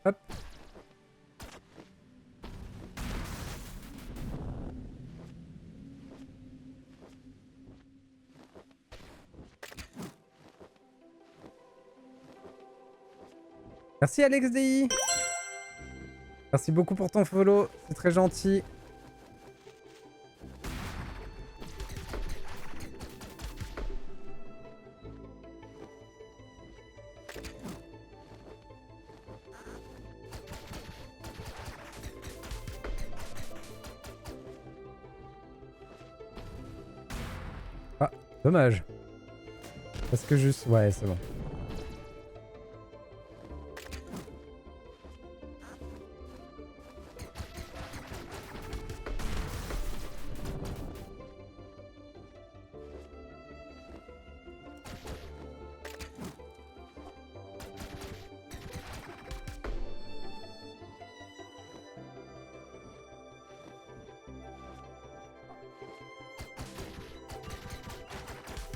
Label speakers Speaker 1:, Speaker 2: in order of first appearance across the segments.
Speaker 1: Hop. Merci AlexDI. Merci beaucoup pour ton follow, c'est très gentil. Ah, dommage. Parce que juste... Ouais, c'est bon.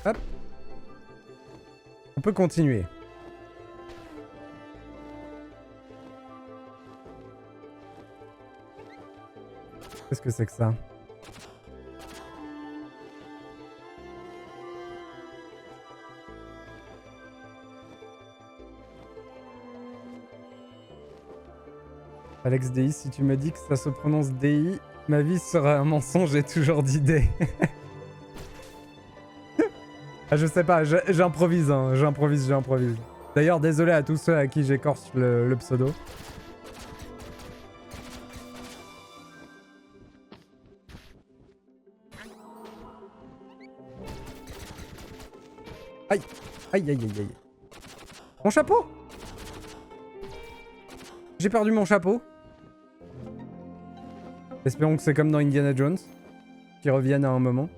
Speaker 1: Hop. On peut continuer. Qu'est-ce que c'est que ça? Alex DI, si tu me dis que ça se prononce DI, ma vie sera un mensonge, j'ai toujours dit D. Ah, je sais pas, j'improvise, hein, j'improvise. D'ailleurs, désolé à tous ceux à qui j'écorche le pseudo. Aïe, aïe, aïe, aïe, aïe. Mon chapeau! J'ai perdu mon chapeau. Espérons que c'est comme dans Indiana Jones, qu'ils reviennent à un moment.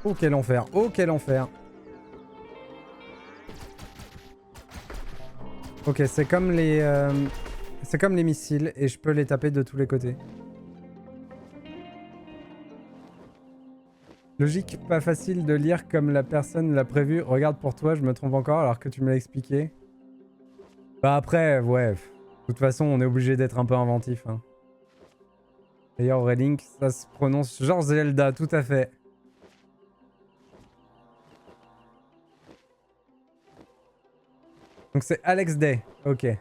Speaker 1: Oh quel enfer, oh quel enfer. Ok, c'est comme les missiles et je peux les taper de tous les côtés. Logique pas facile de lire comme la personne l'a prévu. Regarde pour toi, je me trompe encore alors que tu me l'as expliqué. Bah après, ouais. De toute façon, on est obligé d'être un peu inventif. Hein. D'ailleurs, Relink, ça se prononce genre Zelda, tout à fait. Donc c'est Alex Day, ok.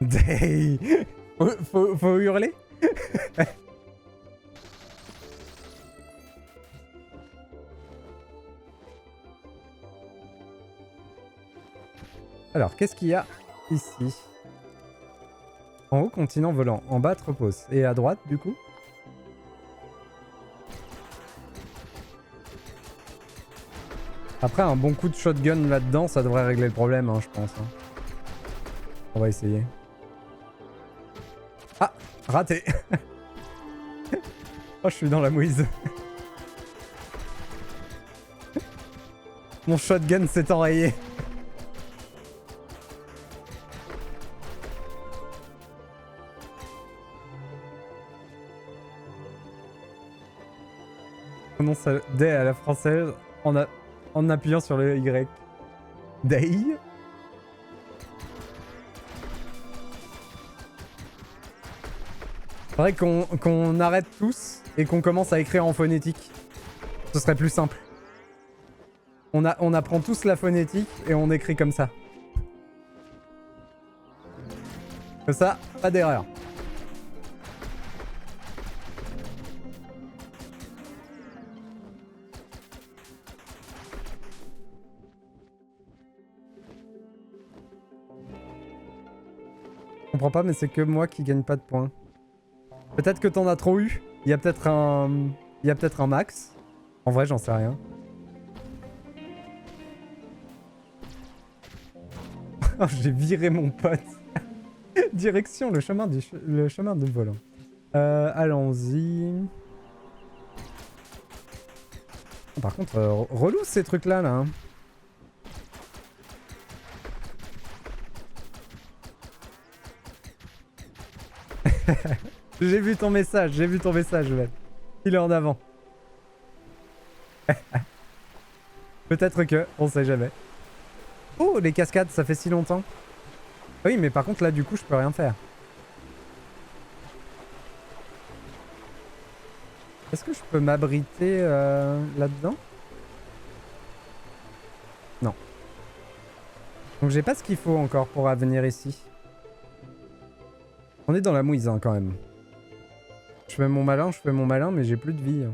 Speaker 1: Day. Faut hurler. Alors, qu'est-ce qu'il y a ici? En haut, continent volant. En bas, tropos. Et à droite, du coup? Après, un bon coup de shotgun là-dedans, ça devrait régler le problème, hein, je pense. Hein. On va essayer. Ah, raté. Oh, je suis dans la mouise. Mon shotgun s'est enrayé. Prononce D à la française en appuyant sur le Y. Day. Faudrait qu'on arrête tous et qu'on commence à écrire en phonétique. Ce serait plus simple. On apprend tous la phonétique et on écrit comme ça. Comme ça, pas d'erreur. Je comprends pas, mais c'est que moi qui gagne pas de points. Peut-être que t'en as trop eu. Il y a peut-être un... Il y a peut-être un max. En vrai, j'en sais rien. Oh, j'ai viré mon pote. Direction le chemin de volant. Allons-y. Par contre, relou ces trucs-là, là. Hein. J'ai vu ton message, Vel. Il est en avant. Peut-être que, on sait jamais. Oh, les cascades, ça fait si longtemps. Oui, mais par contre, là, du coup, je peux rien faire. Est-ce que je peux m'abriter là-dedans? Non. Donc j'ai pas ce qu'il faut encore pour venir ici. On est dans la mouise, hein, quand même. Je fais mon malin, mais j'ai plus de vie. Hein.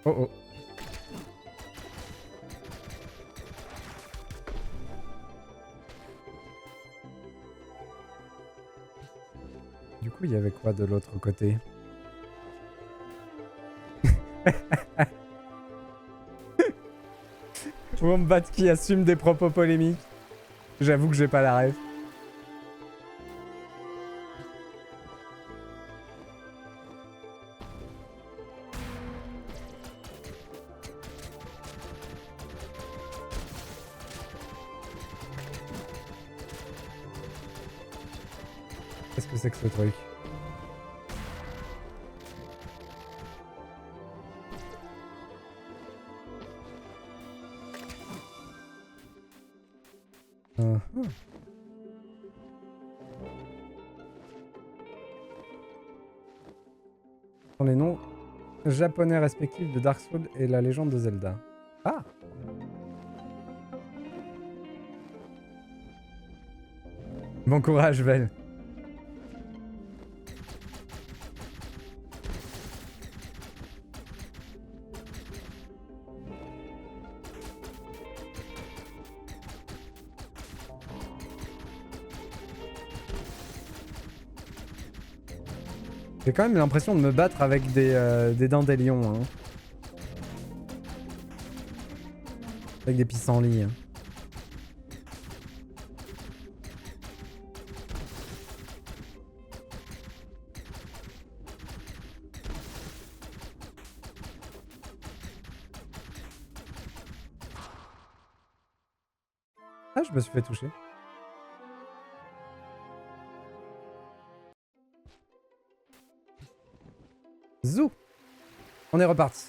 Speaker 1: Oh oh. Du coup, il y avait quoi de l'autre côté? Wombat qui assume des propos polémiques. J'avoue que j'ai pas la rêve. Qu'est-ce que c'est que ce truc? Les noms japonais respectifs de Dark Souls et la légende de Zelda. Ah! Bon courage, Vel. J'ai quand même l'impression de me battre avec des dents des lions. Hein. Avec des pissenlits. Hein. Ah, je me suis fait toucher. Zou! On est reparti.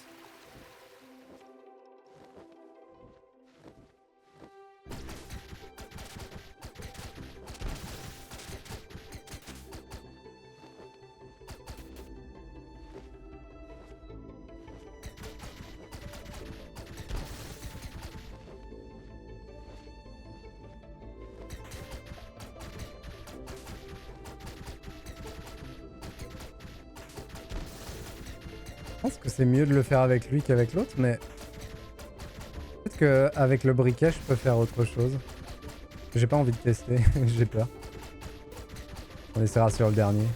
Speaker 1: Je pense que c'est mieux de le faire avec lui qu'avec l'autre, mais... Peut-être qu'avec le briquet, je peux faire autre chose. J'ai pas envie de tester, j'ai peur. On essaiera sur le dernier.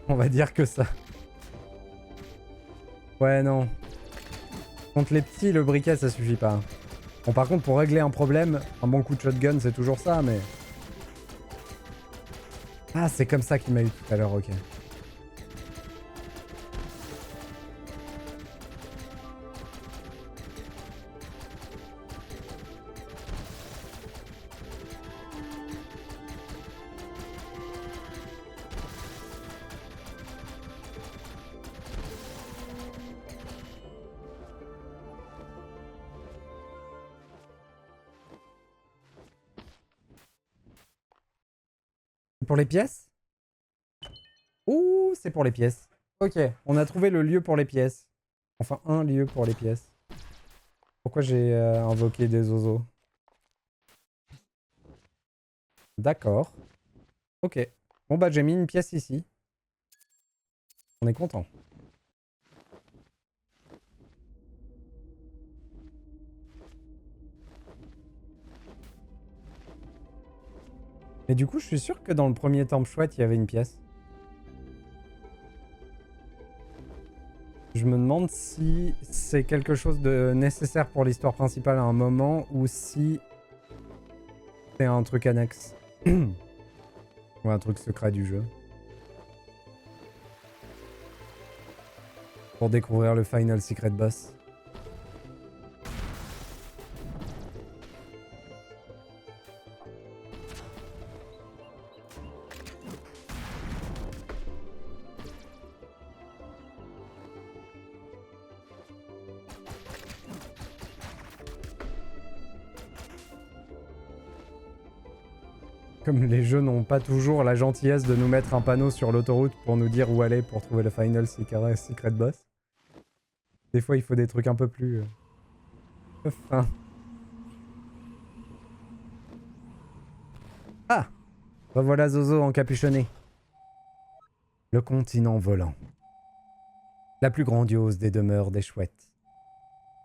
Speaker 1: On va dire que ça. Ouais, non. Contre les petits, le briquet, ça suffit pas. Bon, par contre, pour régler un problème, un bon coup de shotgun, c'est toujours ça, mais... Ah, c'est comme ça qu'il m'a eu tout à l'heure, ok. Pour les pièces? Ouh, c'est pour les pièces. Ok, on a trouvé le lieu pour les pièces. Enfin, un lieu pour les pièces. Pourquoi j'ai invoqué des oiseaux? D'accord. Ok. Bon bah j'ai mis une pièce ici. On est content. Et du coup, je suis sûr que dans le premier temple chouette, il y avait une pièce. Je me demande si c'est quelque chose de nécessaire pour l'histoire principale à un moment ou si c'est un truc annexe. Ou un truc secret du jeu. Pour découvrir le Final Secret Boss. Comme les jeux n'ont pas toujours la gentillesse de nous mettre un panneau sur l'autoroute pour nous dire où aller pour trouver le Final Secret Boss. Des fois, il faut des trucs un peu plus... fins. Ah! Revoilà Zozo encapuchonné. Le continent volant. La plus grandiose des demeures des chouettes.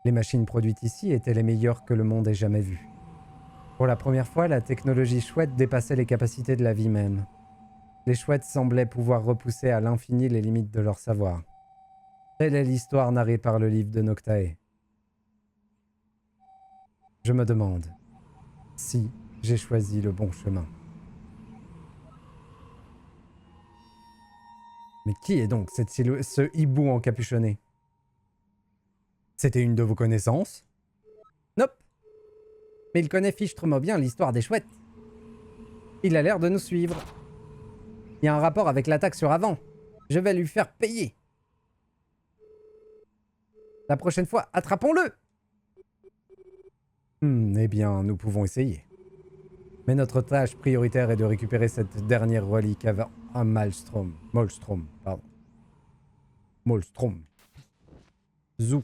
Speaker 1: Les machines produites ici étaient les meilleures que le monde ait jamais vues. Pour la première fois, la technologie chouette dépassait les capacités de la vie même. Les chouettes semblaient pouvoir repousser à l'infini les limites de leur savoir. Telle est l'histoire narrée par le livre de Noctae. Je me demande si j'ai choisi le bon chemin. Mais qui est donc ce hibou encapuchonné? C'était une de vos connaissances? Nope. Mais il connaît fichtrement bien l'histoire des chouettes. Il a l'air de nous suivre. Il y a un rapport avec l'attaque sur Avant. Je vais lui faire payer. La prochaine fois, attrapons-le! Eh bien, nous pouvons essayer. Mais notre tâche prioritaire est de récupérer cette dernière relique avant un Maelstrom. Molstrom, pardon. Molstrom. Zou.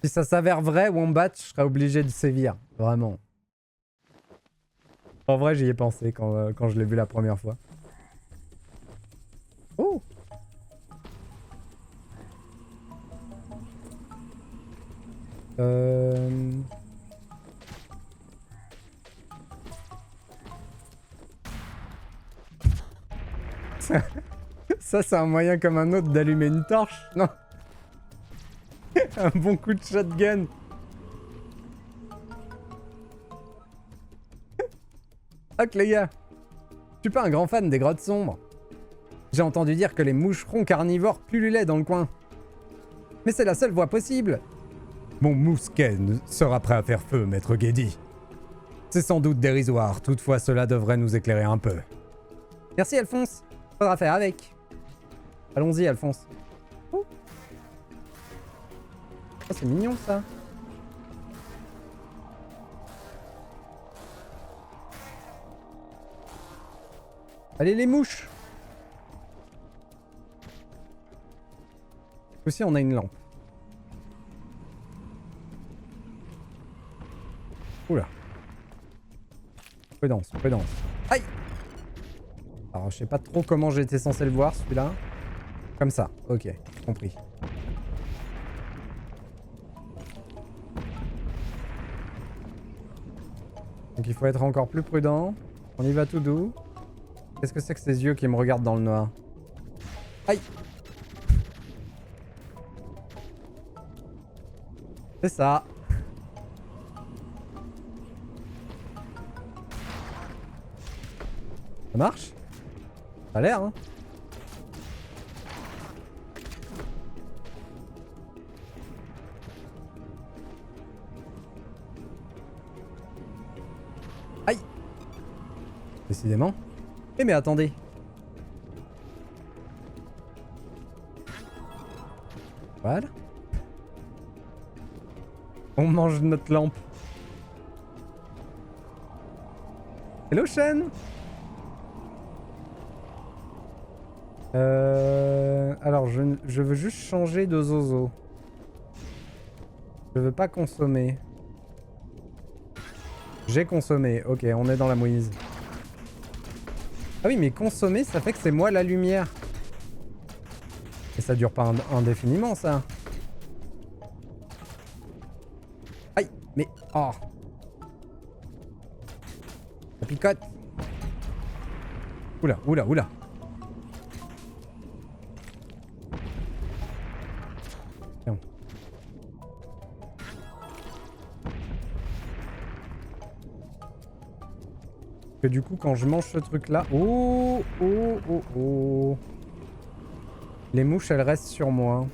Speaker 1: Si ça s'avère vrai, Wombat, je serais obligé de sévir. Vraiment. En vrai, j'y ai pensé quand je l'ai vu la première fois. Oh! Ça c'est un moyen comme un autre d'allumer une torche, non? Un bon coup de shotgun. Ok les gars, je suis pas un grand fan des grottes sombres. J'ai entendu dire que les moucherons carnivores pullulaient dans le coin. Mais c'est la seule voie possible. Mon mousquet sera prêt à faire feu, maître Guédi. C'est sans doute dérisoire, toutefois cela devrait nous éclairer un peu. Merci Alphonse, faudra faire avec. Allons-y Alphonse. Oh, oh c'est mignon ça. Allez les mouches. Aussi on a une lampe. Oula. Prudence, prudence. Aïe! Alors je sais pas trop comment j'étais censé le voir celui-là. Comme ça, ok, compris. Donc il faut être encore plus prudent. On y va tout doux. Qu'est-ce que c'est que ces yeux qui me regardent dans le noir? Aïe! C'est ça. Ça marche? Ça a l'air, hein? Aïe! Décidément. Eh mais attendez. Voilà. On mange notre lampe. Hello Shen! Alors, je veux juste changer de zozo. Je veux pas consommer. J'ai consommé. Ok, on est dans la mouise. Ah oui, mais consommer, ça fait que c'est moi la lumière. Et ça dure pas indéfiniment, ça. Aïe, mais... Oh. Ça picote. Oula, oula, oula. Tiens. Que du coup, quand je mange ce truc-là... Oh, oh, oh, oh. Les mouches, elles restent sur moi.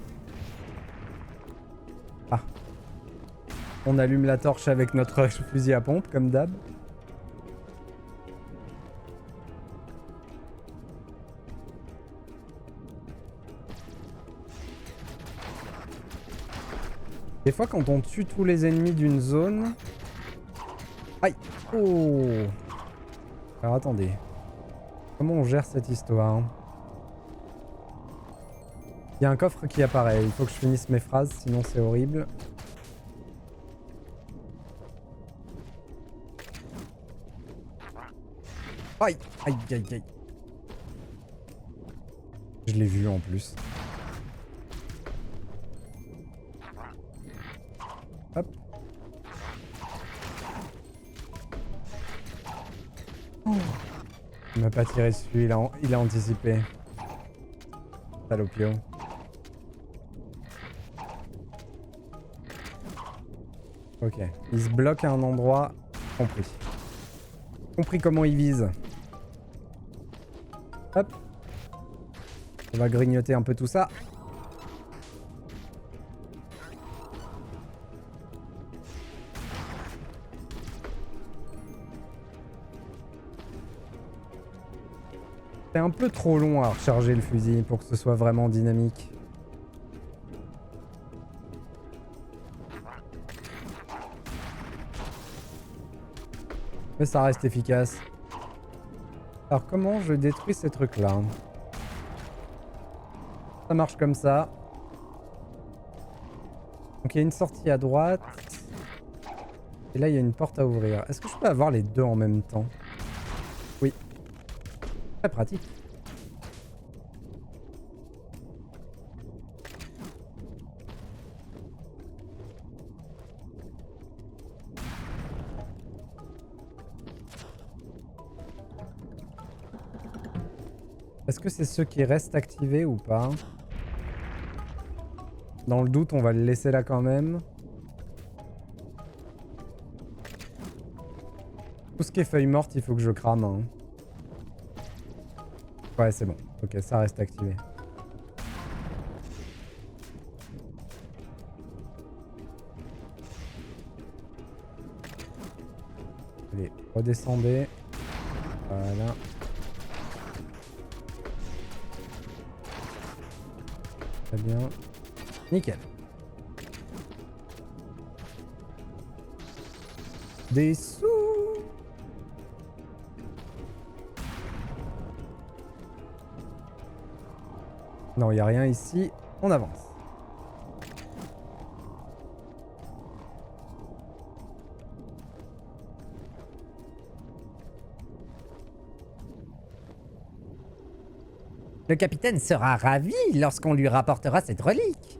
Speaker 1: Ah. On allume la torche avec notre fusil à pompe, comme d'hab. Des fois, quand on tue tous les ennemis d'une zone... Aïe. Oh. Alors, attendez. Comment on gère cette histoire? Il y a un coffre qui apparaît. Il faut que je finisse mes phrases, sinon c'est horrible. Aïe, aïe, aïe, aïe. Je l'ai vu en plus. Hop. Oh. Il m'a pas tiré dessus, il a anticipé. Salopio. Ok. Il se bloque à un endroit. Compris. Compris comment il vise. Hop. On va grignoter un peu tout ça. C'est un peu trop long à recharger le fusil pour que ce soit vraiment dynamique. Mais ça reste efficace. Alors comment je détruis ces trucs-là? Ça marche comme ça. Donc il y a une sortie à droite. Et là il y a une porte à ouvrir. Est-ce que je peux avoir les deux en même temps? Oui. Très pratique. Est-ce que c'est ceux qui restent activés ou pas? Dans le doute, on va le laisser là quand même. Tout ce qui est feuilles mortes, il faut que je crame. Hein. Ouais, c'est bon. Ok, ça reste activé. Allez, redescendez. Voilà. Très bien. Nickel. Des sous. Non, il n'y a rien ici. On avance.
Speaker 2: Le capitaine sera ravi lorsqu'on lui rapportera cette relique.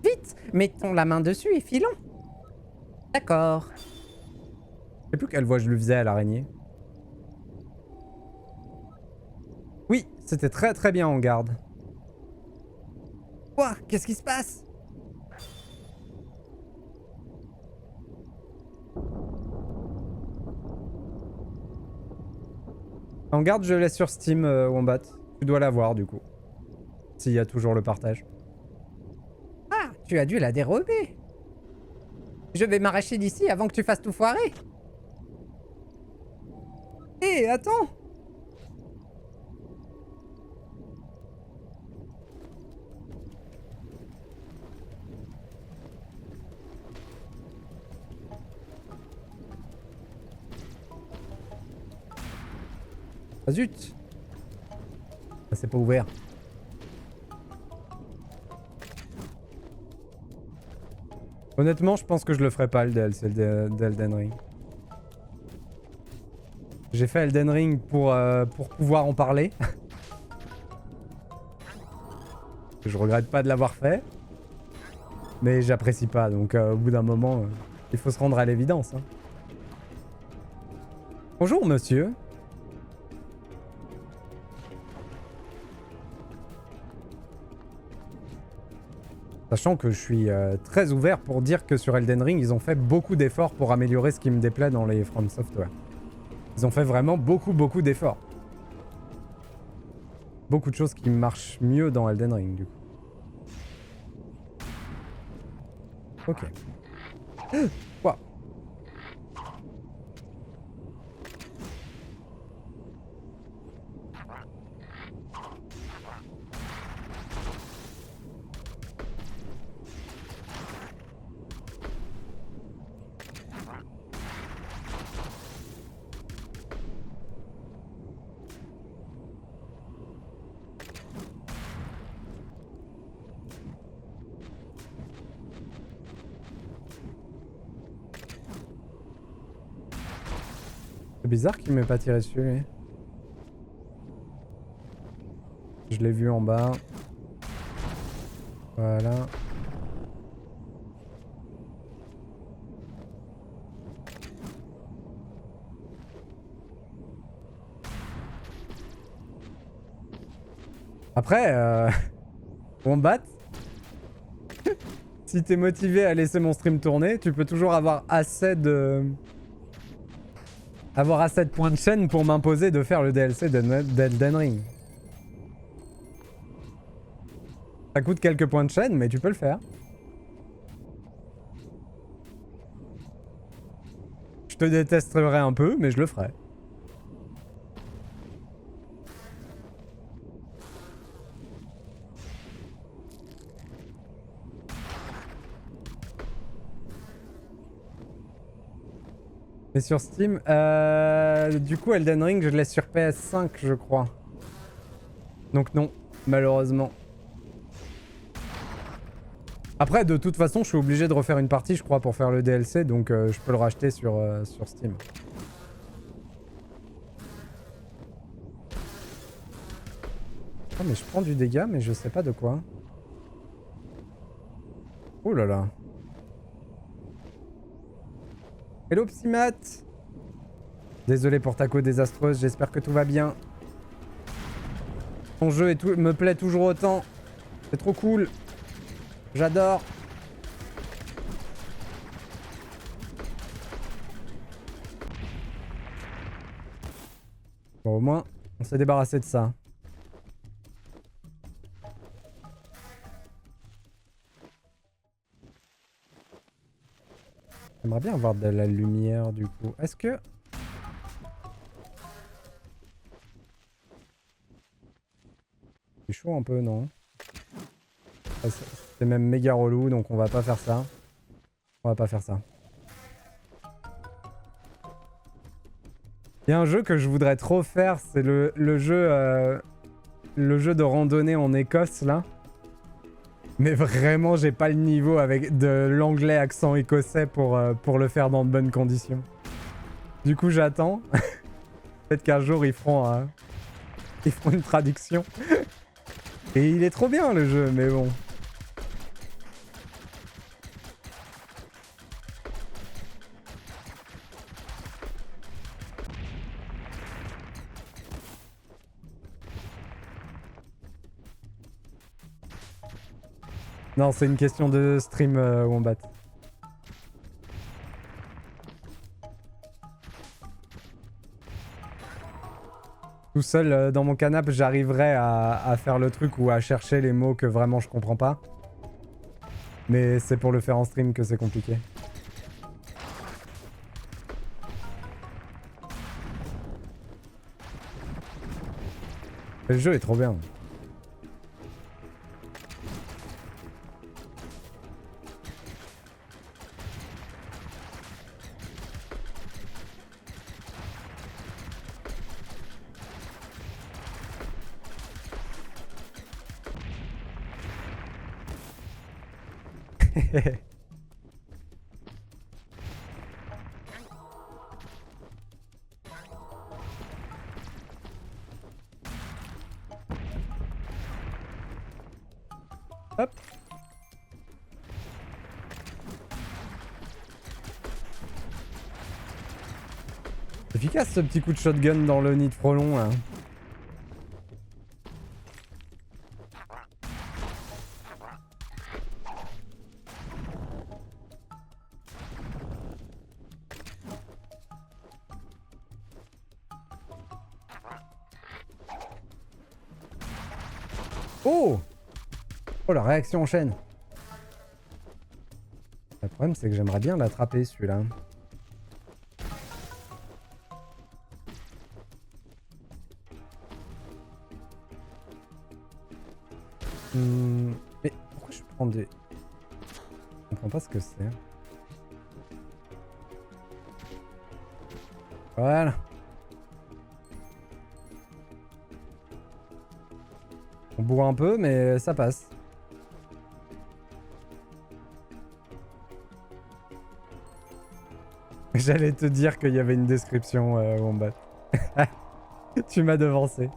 Speaker 2: Vite, mettons la main dessus et filons. D'accord.
Speaker 1: Je sais plus quelle voix je lui faisais à l'araignée. Oui, c'était très très bien en garde.
Speaker 2: Quoi? Qu'est-ce qui se passe?
Speaker 1: En garde, je laisse sur Steam, Wombat. Tu dois l'avoir du coup. S'il y a toujours le partage.
Speaker 2: Ah, tu as dû la dérober. Je vais m'arracher d'ici avant que tu fasses tout foirer.
Speaker 1: Hé, attends! Ah zut! Ça c'est pas ouvert. Honnêtement, je pense que je le ferai pas le DLC d'Elden Ring. J'ai fait Elden Ring pour pouvoir en parler. Je regrette pas de l'avoir fait. Mais j'apprécie pas, donc au bout d'un moment, il faut se rendre à l'évidence. Hein. Bonjour monsieur. Sachant que je suis très ouvert pour dire que sur Elden Ring, ils ont fait beaucoup d'efforts pour améliorer ce qui me déplaît dans les From Software. Ils ont fait vraiment beaucoup d'efforts. Beaucoup de choses qui marchent mieux dans Elden Ring, du coup. Ok. Quoi? C'est bizarre qu'il m'ait pas tiré dessus, lui. Je l'ai vu en bas. Voilà. Après, Wombat, si t'es motivé à laisser mon stream tourner, tu peux toujours avoir assez de... avoir assez de points de chaîne pour m'imposer de faire le DLC d'Elden Ring. Ça coûte quelques points de chaîne, mais tu peux le faire. Je te détesterai un peu, mais je le ferai. Mais sur Steam, du coup Elden Ring je le laisse sur PS5 je crois. Donc non, malheureusement. Après de toute façon je suis obligé de refaire une partie je crois pour faire le DLC donc je peux le racheter sur Steam. Oh mais je prends du dégât mais je sais pas de quoi. Oh là là. Hello Psymat. Désolé pour ta co désastreuse, j'espère que tout va bien. Ton jeu me plaît toujours autant. C'est trop cool. J'adore. Bon au moins, on s'est débarrassé de ça. J'aimerais bien avoir de la lumière du coup. Est-ce que... C'est chaud un peu, non? C'est même méga relou, donc on va pas faire ça. On va pas faire ça. Il y a un jeu que je voudrais trop faire, c'est le jeu de randonnée en Écosse, là. Mais vraiment, j'ai pas le niveau avec de l'anglais accent écossais pour le faire dans de bonnes conditions. Du coup, j'attends. Peut-être qu'un jour, ils feront une traduction. Et il est trop bien, le jeu, mais bon. Non, c'est une question de stream Wombat. Tout seul dans mon canapé, j'arriverai à faire le truc ou à chercher les mots que vraiment je comprends pas. Mais c'est pour le faire en stream que c'est compliqué. Le jeu est trop bien. Efficace ce petit coup de shotgun dans le nid de frelon là. Oh! Oh, la réaction en chaîne. Le problème, c'est que j'aimerais bien l'attraper, celui-là. Mais pourquoi je prends des... Je comprends pas ce que c'est. Voilà. On bourre un peu, mais ça passe. J'allais te dire qu'il y avait une description, Wombat. Tu m'as devancé.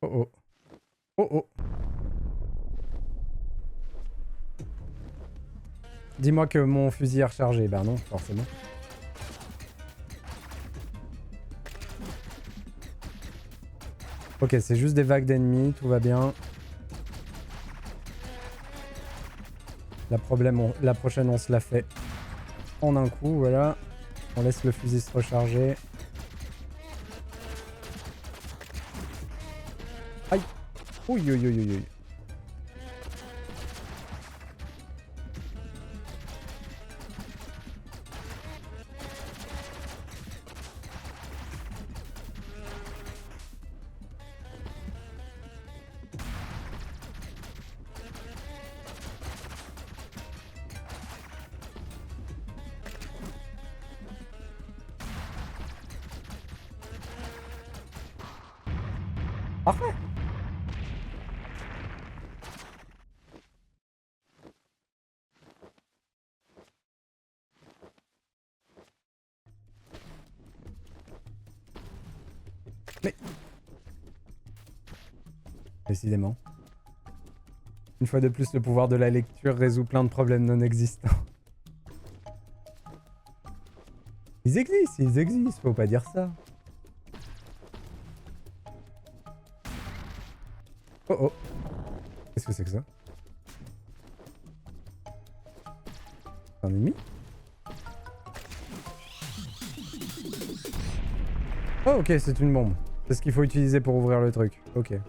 Speaker 1: Oh oh. Oh oh. Dis-moi que mon fusil est rechargé. Ben non, forcément. Ok, c'est juste des vagues d'ennemis, tout va bien. La prochaine, on se la fait en un coup, voilà. On laisse le fusil se recharger. Aïe. Ouïe, ouïe, ouïe, ouïe. Parfait. Mais... Décidément. Une fois de plus, le pouvoir de la lecture résout plein de problèmes non existants. Ils existent, faut pas dire ça. Oh oh. Qu'est-ce que c'est que ça? Un ennemi? Oh ok, c'est une bombe. C'est ce qu'il faut utiliser pour ouvrir le truc. Ok. Ouais,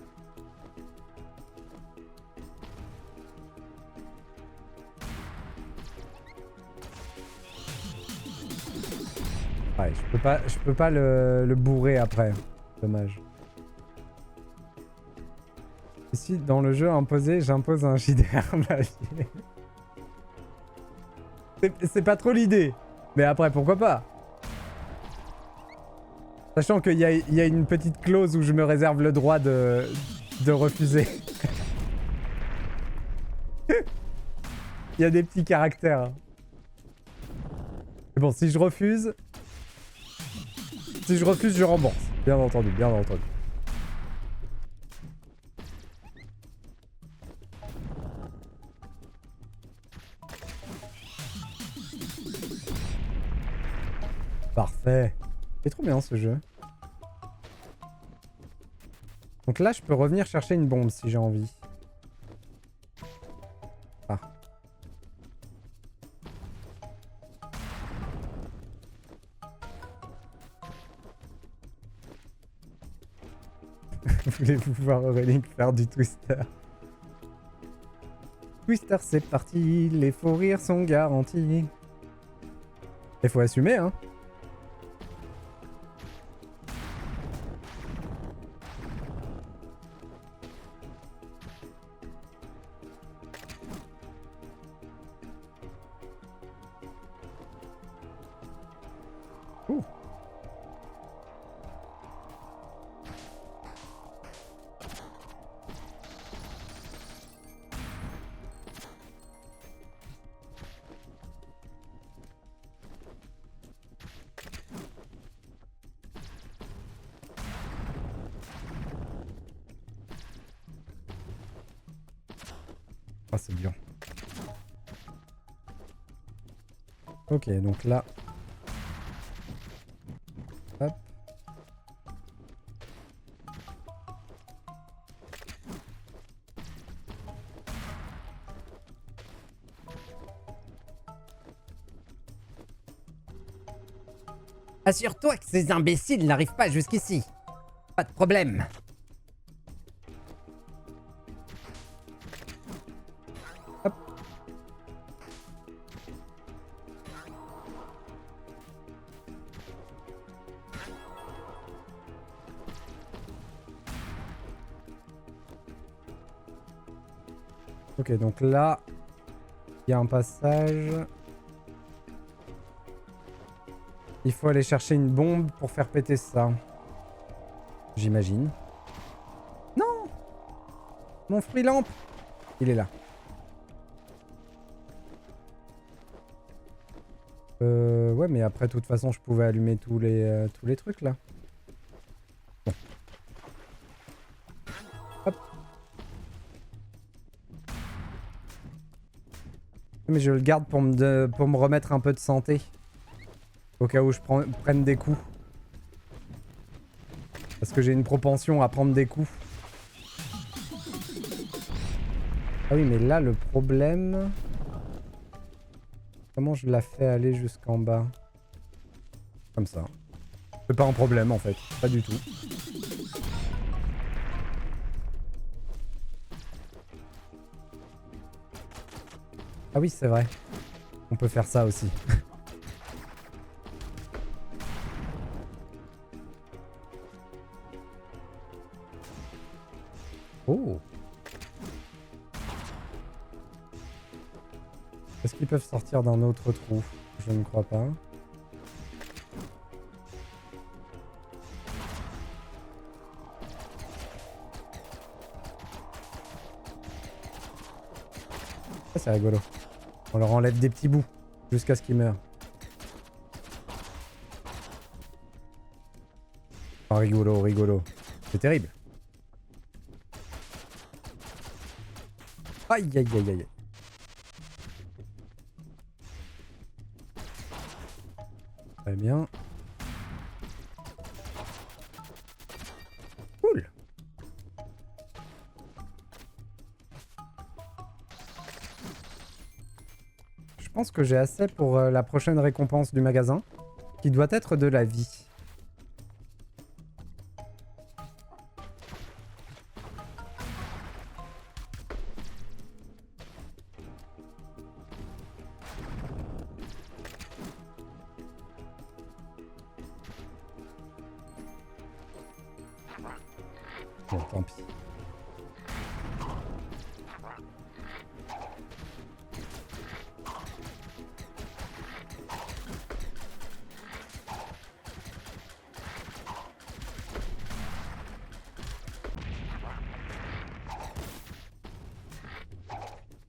Speaker 1: je peux pas le bourrer après. Dommage. Ici, dans le jeu imposé, j'impose un JDR. C'est pas trop l'idée. Mais après, pourquoi pas? Sachant qu'il y a une petite clause où je me réserve le droit de refuser. Il y a des petits caractères. Mais bon, si je refuse, je rembourse. Bien entendu, bien entendu. Parfait. C'est trop bien ce jeu. Donc là, je peux revenir chercher une bombe si j'ai envie. Ah. Voulez-vous voir Aurélien faire du Twister? Twister, c'est parti. Les faux rires sont garantis. Il faut assumer, hein. Ah, c'est dur. Ok, donc là... Hop.
Speaker 2: Assure-toi que ces imbéciles n'arrivent pas jusqu'ici. Pas de problème.
Speaker 1: Hop. Ok, donc là, il y a un passage. Il faut aller chercher une bombe pour faire péter ça. J'imagine. Non! Mon fruit lampe! Il est là. Ouais, mais après, de toute façon, je pouvais allumer tous les trucs, là. Bon. Hop. Mais je le garde pour me remettre un peu de santé. Au cas où je prenne des coups. Parce que j'ai une propension à prendre des coups. Ah oui, mais là, le problème... Comment je la fais aller jusqu'en bas? Comme ça. C'est pas un problème, en fait. Pas du tout. Ah oui, c'est vrai. On peut faire ça aussi. Oh! Est-ce qu'ils peuvent sortir d'un autre trou? Je ne crois pas. Ça, c'est rigolo. On leur enlève des petits bouts jusqu'à ce qu'ils meurent. Ah, rigolo, rigolo. C'est terrible. Aïe, aïe, aïe, aïe. Très bien. Cool. Je pense que j'ai assez pour la prochaine récompense du magasin, qui doit être de la vie. Bon, tant pis.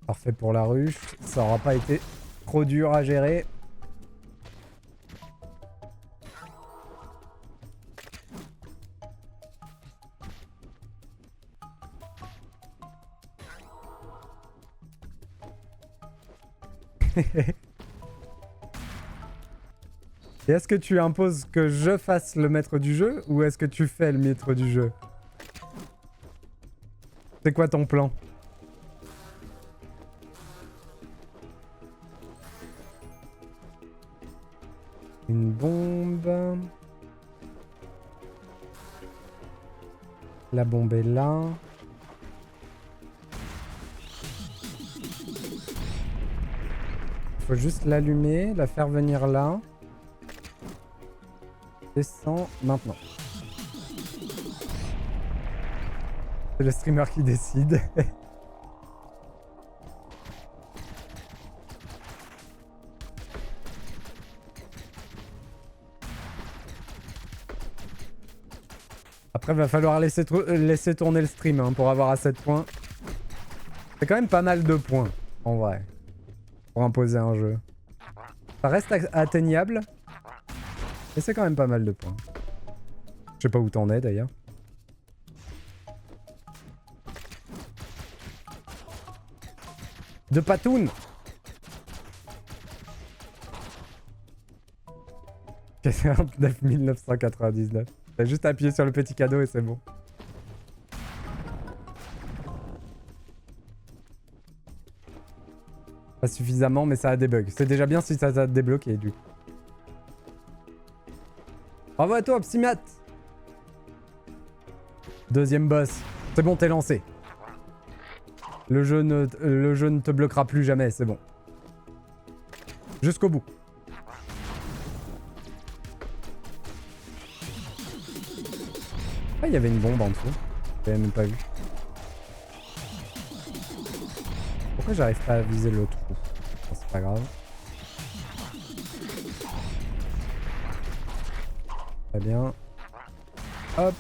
Speaker 1: Parfait pour la ruche. Ça aura pas été trop dur à gérer. Et est-ce que tu imposes que je fasse le maître du jeu ou est-ce que tu fais le maître du jeu? C'est quoi ton plan? Une bombe. La bombe est là. Il faut juste l'allumer, la faire venir là. Descends maintenant. C'est le streamer qui décide. Après, va falloir laisser tourner le stream hein, pour avoir assez de points. C'est quand même pas mal de points, en vrai, pour imposer un jeu. Ça reste atteignable, mais c'est quand même pas mal de points. Je sais pas où t'en es d'ailleurs. De Patoun. 49 999. T'as juste appuyé sur le petit cadeau et c'est bon. Pas suffisamment, mais ça a des bugs. C'est déjà bien si ça t'a débloqué, du coup. Bravo à toi, Psymat. Deuxième boss. C'est bon, t'es lancé. Le jeu ne te bloquera plus jamais, c'est bon. Jusqu'au bout. Ah, il y avait une bombe en dessous. J'avais même pas vu. Pourquoi j'arrive pas à viser le trou? Bon, c'est pas grave. Très bien. Hop.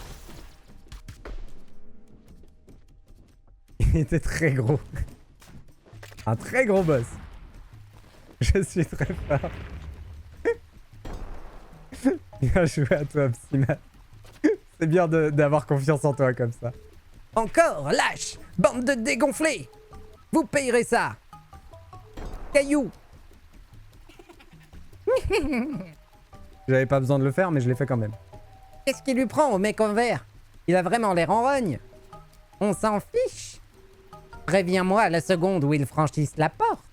Speaker 1: Il était très gros. Un très gros boss. Je suis très fort. Bien joué à toi, Psymat. C'est bien d'avoir confiance en toi comme ça.
Speaker 2: Encore, lâche! Bande de dégonflés! Vous payerez ça! Caillou!
Speaker 1: J'avais pas besoin de le faire, mais je l'ai fait quand même.
Speaker 2: Qu'est-ce qui lui prend au mec en vert? Il a vraiment l'air en rogne. On s'en fiche. Préviens-moi la seconde où il franchisse la porte.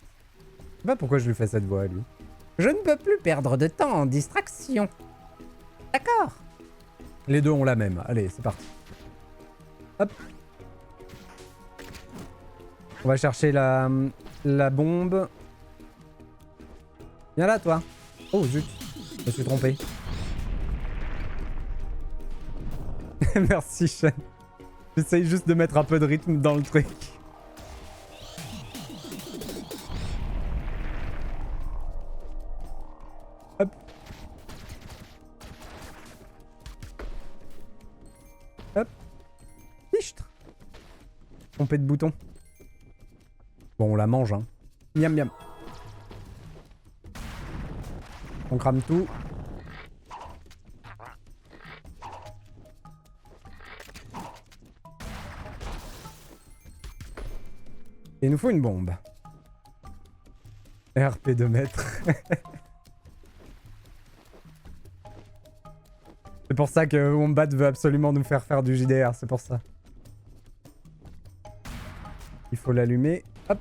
Speaker 1: Je sais pas pourquoi je lui fais cette voix à lui.
Speaker 2: Je ne peux plus perdre de temps en distraction. D'accord.
Speaker 1: Les deux ont la même. Allez, c'est parti. Hop. On va chercher la bombe. Viens là, toi. Oh, zut. Je me suis trompé. Merci, Shen. J'essaye juste de mettre un peu de rythme dans le truc. Hop. Hop. Fichtre. Trompé de bouton. Bon, on la mange, hein. Miam miam. On crame tout. Et il nous faut une bombe. RP de mètres. C'est pour ça que Wombat veut absolument nous faire du JDR, c'est pour ça. Il faut l'allumer. Hop.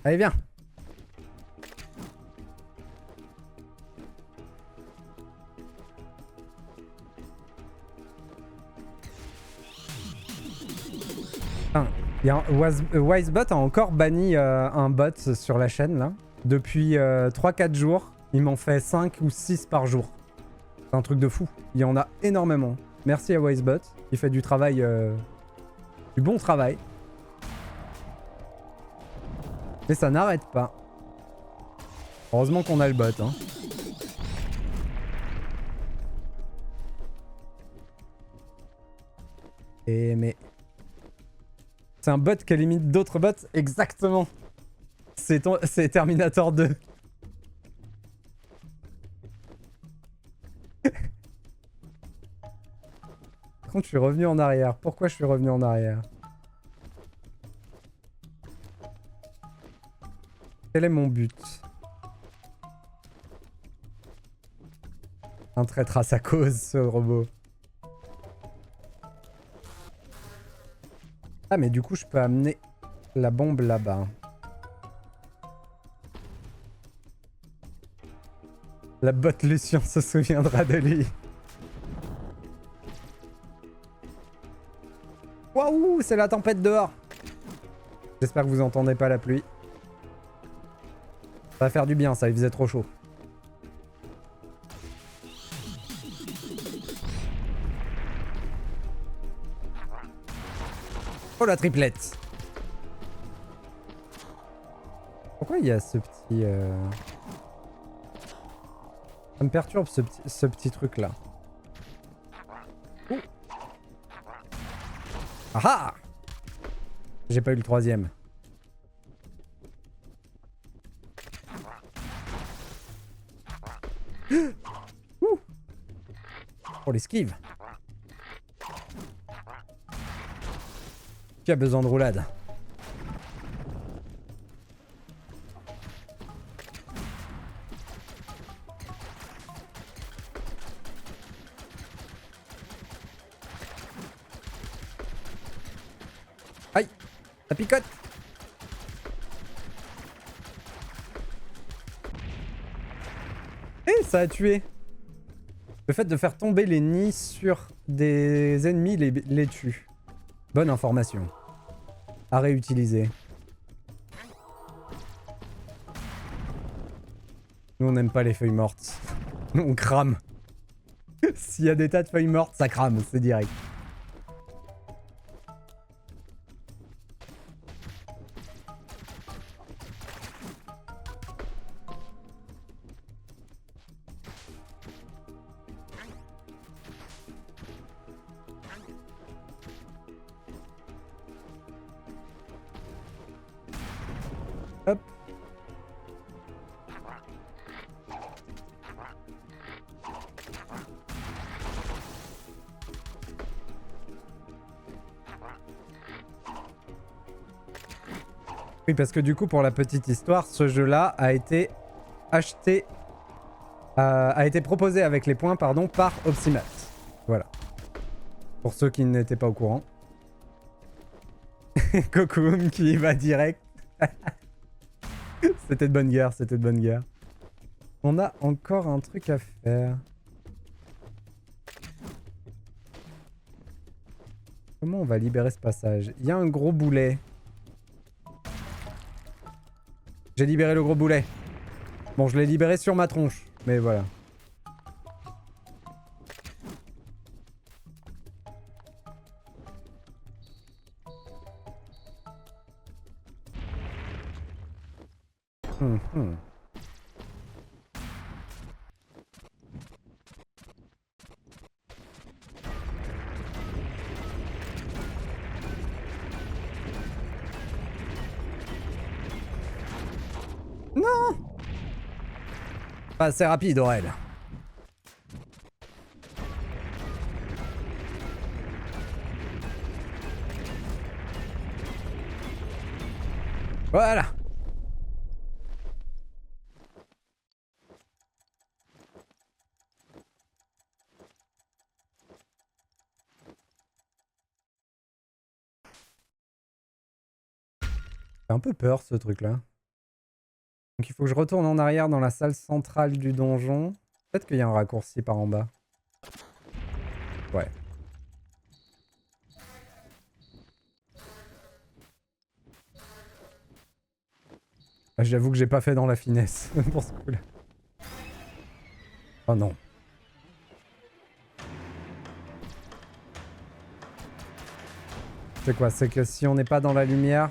Speaker 1: Allez, viens. Wisebot a encore banni un bot sur la chaîne là. Depuis 3-4 jours, il m'en fait 5 ou 6 par jour. C'est un truc de fou. Il y en a énormément. Merci à Wisebot. Il fait du travail, du bon travail. Mais ça n'arrête pas. Heureusement qu'on a le bot, hein. Et mais... C'est un bot qui limite d'autres bots. Exactement. C'est Terminator 2. Par contre, je suis revenu en arrière. Pourquoi je suis revenu en arrière? Quel est mon but? Un traître à sa cause, ce robot. Ah, mais du coup, je peux amener la bombe là-bas. La botte Lucien se souviendra de lui. Waouh, c'est la tempête dehors. J'espère que vous entendez pas la pluie. Ça va faire du bien, ça, il faisait trop chaud. Oh, la triplette. Pourquoi il y a ce petit... Ça me perturbe ce petit truc là. Ah ah! J'ai pas eu le troisième. Oh, l'esquive. Qui a besoin de roulade? Ça picote. Eh, ça a tué. Le fait de faire tomber les nids sur des ennemis les tue. Bonne information. À réutiliser. Nous, on n'aime pas les feuilles mortes. Nous, on crame. S'il y a des tas de feuilles mortes, ça crame, c'est direct. Hop. Oui, parce que du coup, pour la petite histoire, ce jeu-là a été acheté, a été proposé avec les points, pardon, par Opsimat. Voilà. Pour ceux qui n'étaient pas au courant. Cocoum qui y va direct. C'était de bonne guerre, c'était de bonne guerre. On a encore un truc à faire. Comment on va libérer ce passage? Il y a un gros boulet. J'ai libéré le gros boulet. Bon, je l'ai libéré sur ma tronche, mais voilà. Non! Pas assez rapide, Aurel. Voilà. J'ai un peu peur ce truc-là. Donc il faut que je retourne en arrière dans la salle centrale du donjon. Peut-être qu'il y a un raccourci par en bas. Ouais. J'avoue que j'ai pas fait dans la finesse pour ce coup-là. Oh non. C'est quoi? C'est que si on n'est pas dans la lumière...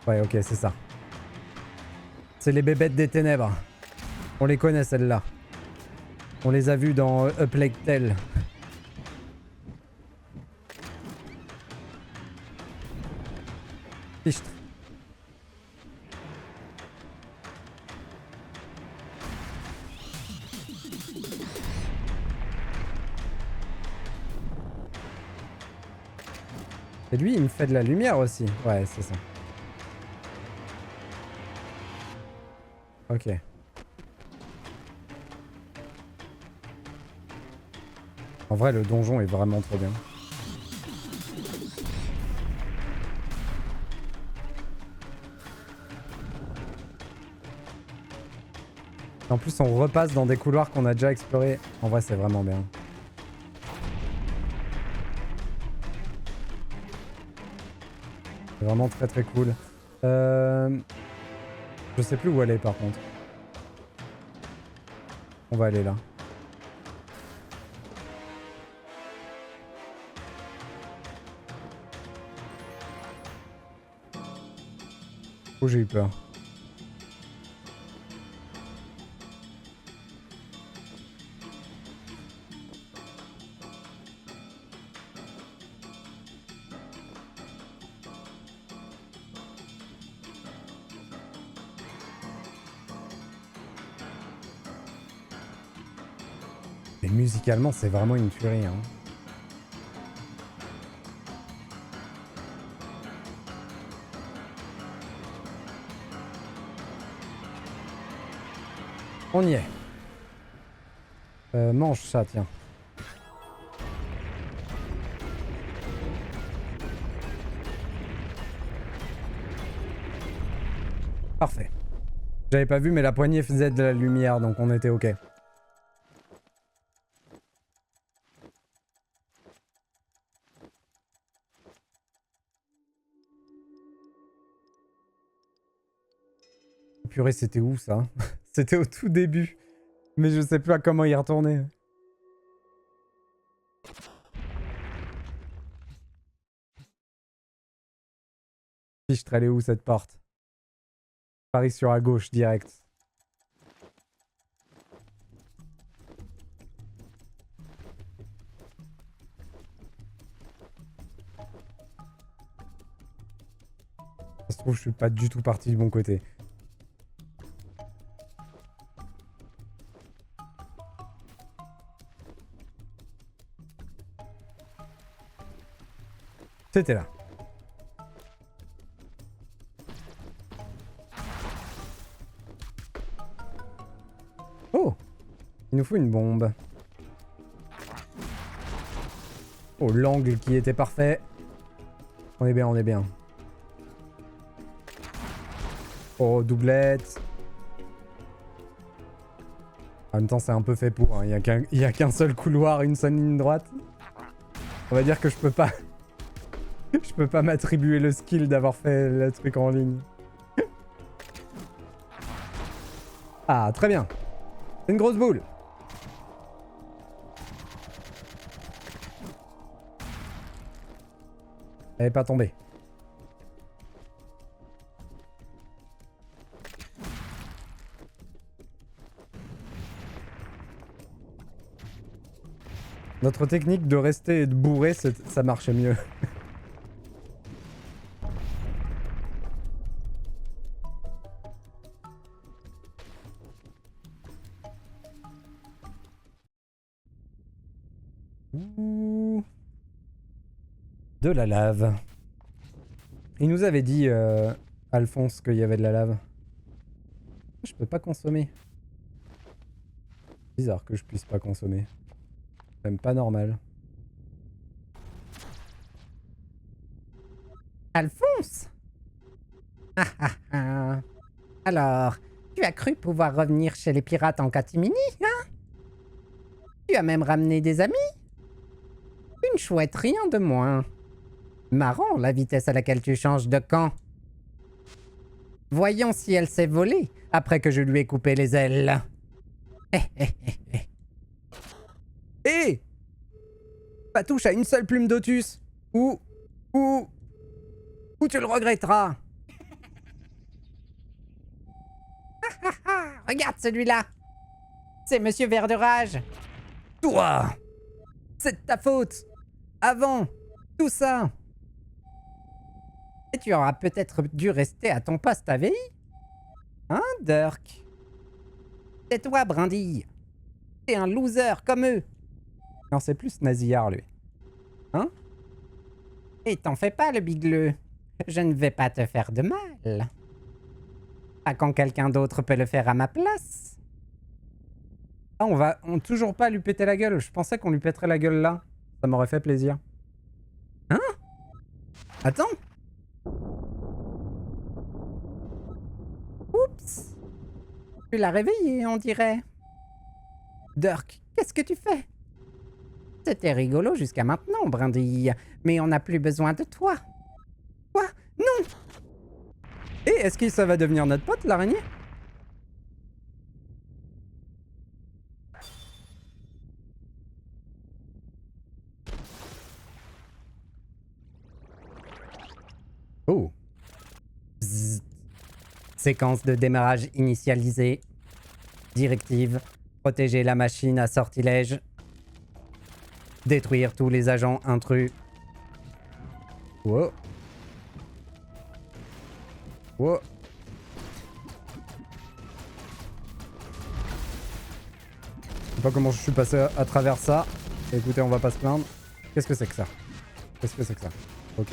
Speaker 1: Ouais, ok, c'est ça. C'est les bébêtes des ténèbres. On les connaît, celles-là. On les a vues dans A Plague Tale. Fichtre. Et lui, il me fait de la lumière aussi. Ouais, c'est ça. Ok. En vrai, le donjon est vraiment trop bien. En plus, on repasse dans des couloirs qu'on a déjà explorés. En vrai, c'est vraiment bien. C'est vraiment très très cool. Je sais plus où aller par contre. On va aller là. Oh, j'ai eu peur. Et musicalement, c'est vraiment une tuerie, hein. On y est. Mange ça, tiens. Parfait. J'avais pas vu, mais la poignée faisait de la lumière, donc on était ok. Purée, c'était où ça? C'était au tout début. Mais je sais pas comment y retourner. Je serais allé où cette porte? Paris sur à gauche, direct. Ça se trouve, je suis pas du tout parti du bon côté. C'était là. Oh! Il nous faut une bombe. Oh, l'angle qui était parfait. On est bien, on est bien. Oh, doublette. En même temps, c'est un peu fait pour. Hein. Il y a qu'un seul couloir, une seule ligne droite. On va dire que je peux pas... je peux pas m'attribuer le skill d'avoir fait le truc en ligne. Ah, très bien. C'est une grosse boule. Elle est pas tombée. Notre technique de rester et de bourrer, ça marchait mieux. Ouh. De la lave. Il nous avait dit, Alphonse, qu'il y avait de la lave. Je peux pas consommer. Bizarre que je puisse pas consommer. Même pas normal.
Speaker 2: Alphonse? Ah ah ah. Alors, tu as cru pouvoir revenir chez les pirates en catimini, hein? Tu as même ramené des amis? Une chouette, rien de moins. Marrant la vitesse à laquelle tu changes de camp. Voyons si elle s'est volée après que je lui ai coupé les ailes.
Speaker 1: Hé! Pas touche à une seule plume d'Otus. Ou tu le regretteras.
Speaker 2: Regarde celui-là. C'est Monsieur Vert de Rage.
Speaker 1: Toi! C'est de ta faute! Avant! Tout ça!
Speaker 2: Et tu auras peut-être dû rester à ton poste à VI? Hein, Dirk? C'est toi, Brindille. T'es un loser comme eux.
Speaker 1: Non, c'est plus nasillard, lui. Hein?
Speaker 2: Et t'en fais pas, le bigleux. Je ne vais pas te faire de mal. Pas quand quelqu'un d'autre peut le faire à ma place.
Speaker 1: Ah, on va toujours pas lui péter la gueule. Je pensais qu'on lui pèterait la gueule là. Ça m'aurait fait plaisir.
Speaker 2: Hein? Attends. Oups. Tu l'as réveillé, on dirait. Dirk, qu'est-ce que tu fais? C'était rigolo jusqu'à maintenant, Brindille. Mais on n'a plus besoin de toi. Quoi? Non!
Speaker 1: Et est-ce que ça va devenir notre pote, l'araignée? Oh.
Speaker 2: Bzzz. Séquence de démarrage initialisée. Directive. Protéger la machine à sortilège. Détruire tous les agents intrus.
Speaker 1: Wow. Wow. Je sais pas comment je suis passé à travers ça. Écoutez, on va pas se plaindre. Qu'est-ce que c'est que ça? Qu'est-ce que c'est que ça? Ok.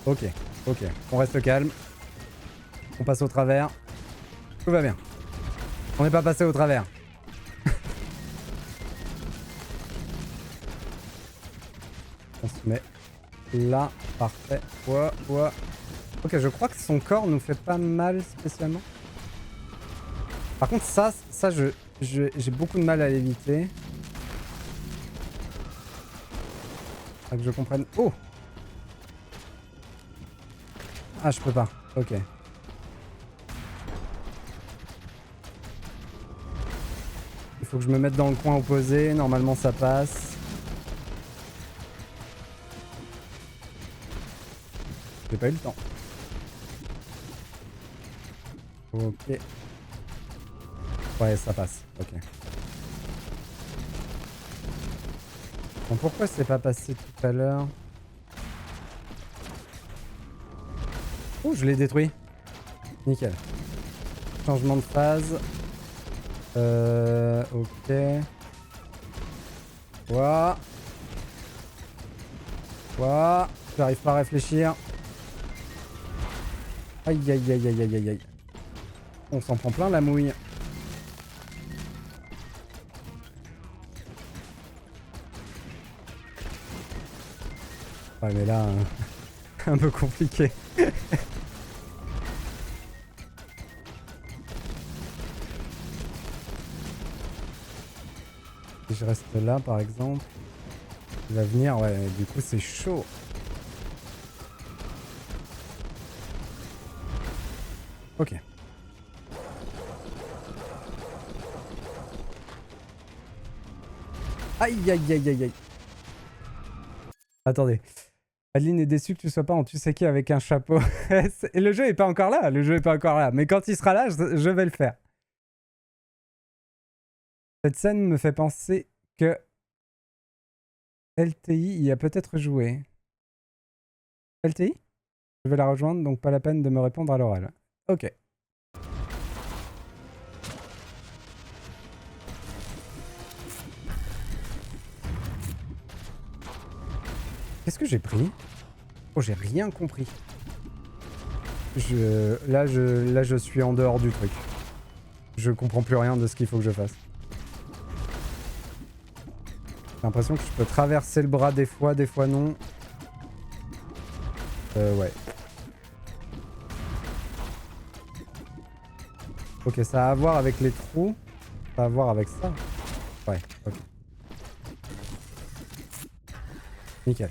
Speaker 1: Ok. Ok. On reste calme. On passe au travers. Tout va bien. On n'est pas passé au travers. On se met là. Parfait. Ouah, ouah. Ok, je crois que son corps nous fait pas mal spécialement. Par contre, ça j'ai beaucoup de mal à l'éviter. Faut que je comprenne. Oh! Ah, je peux pas. Ok. Il faut que je me mette dans le coin opposé. Normalement, ça passe. J'ai pas eu le temps. Ok. Ouais, ça passe. Ok. Bon, pourquoi c'est pas passé tout à l'heure? Oh, je l'ai détruit. Nickel. Changement de phase. Ok. Ouah. Ouah. J'arrive pas à réfléchir. Aïe aïe aïe aïe aïe aïe aïe. On s'en prend plein la mouille. Ouais mais là, un peu compliqué. Si je reste là par exemple, il va venir, ouais, du coup c'est chaud. Ok. Aïe aïe aïe aïe aïe. Attendez. Adeline est déçue que tu sois pas en tu sais qui avec un chapeau. Et le jeu est pas encore là, le jeu est pas encore là. Mais quand il sera là, je vais le faire. Cette scène me fait penser que LTI y a peut-être joué. LTI? Je vais la rejoindre, donc pas la peine de me répondre à l'oral. Ok. Qu'est-ce que j'ai pris? Oh, j'ai rien compris. Là, je suis en dehors du truc. Je comprends plus rien de ce qu'il faut que je fasse. J'ai l'impression que je peux traverser le bras des fois non. Ouais. Ok, ça a à voir avec les trous. Ça a à voir avec ça. Ouais, ok. Nickel.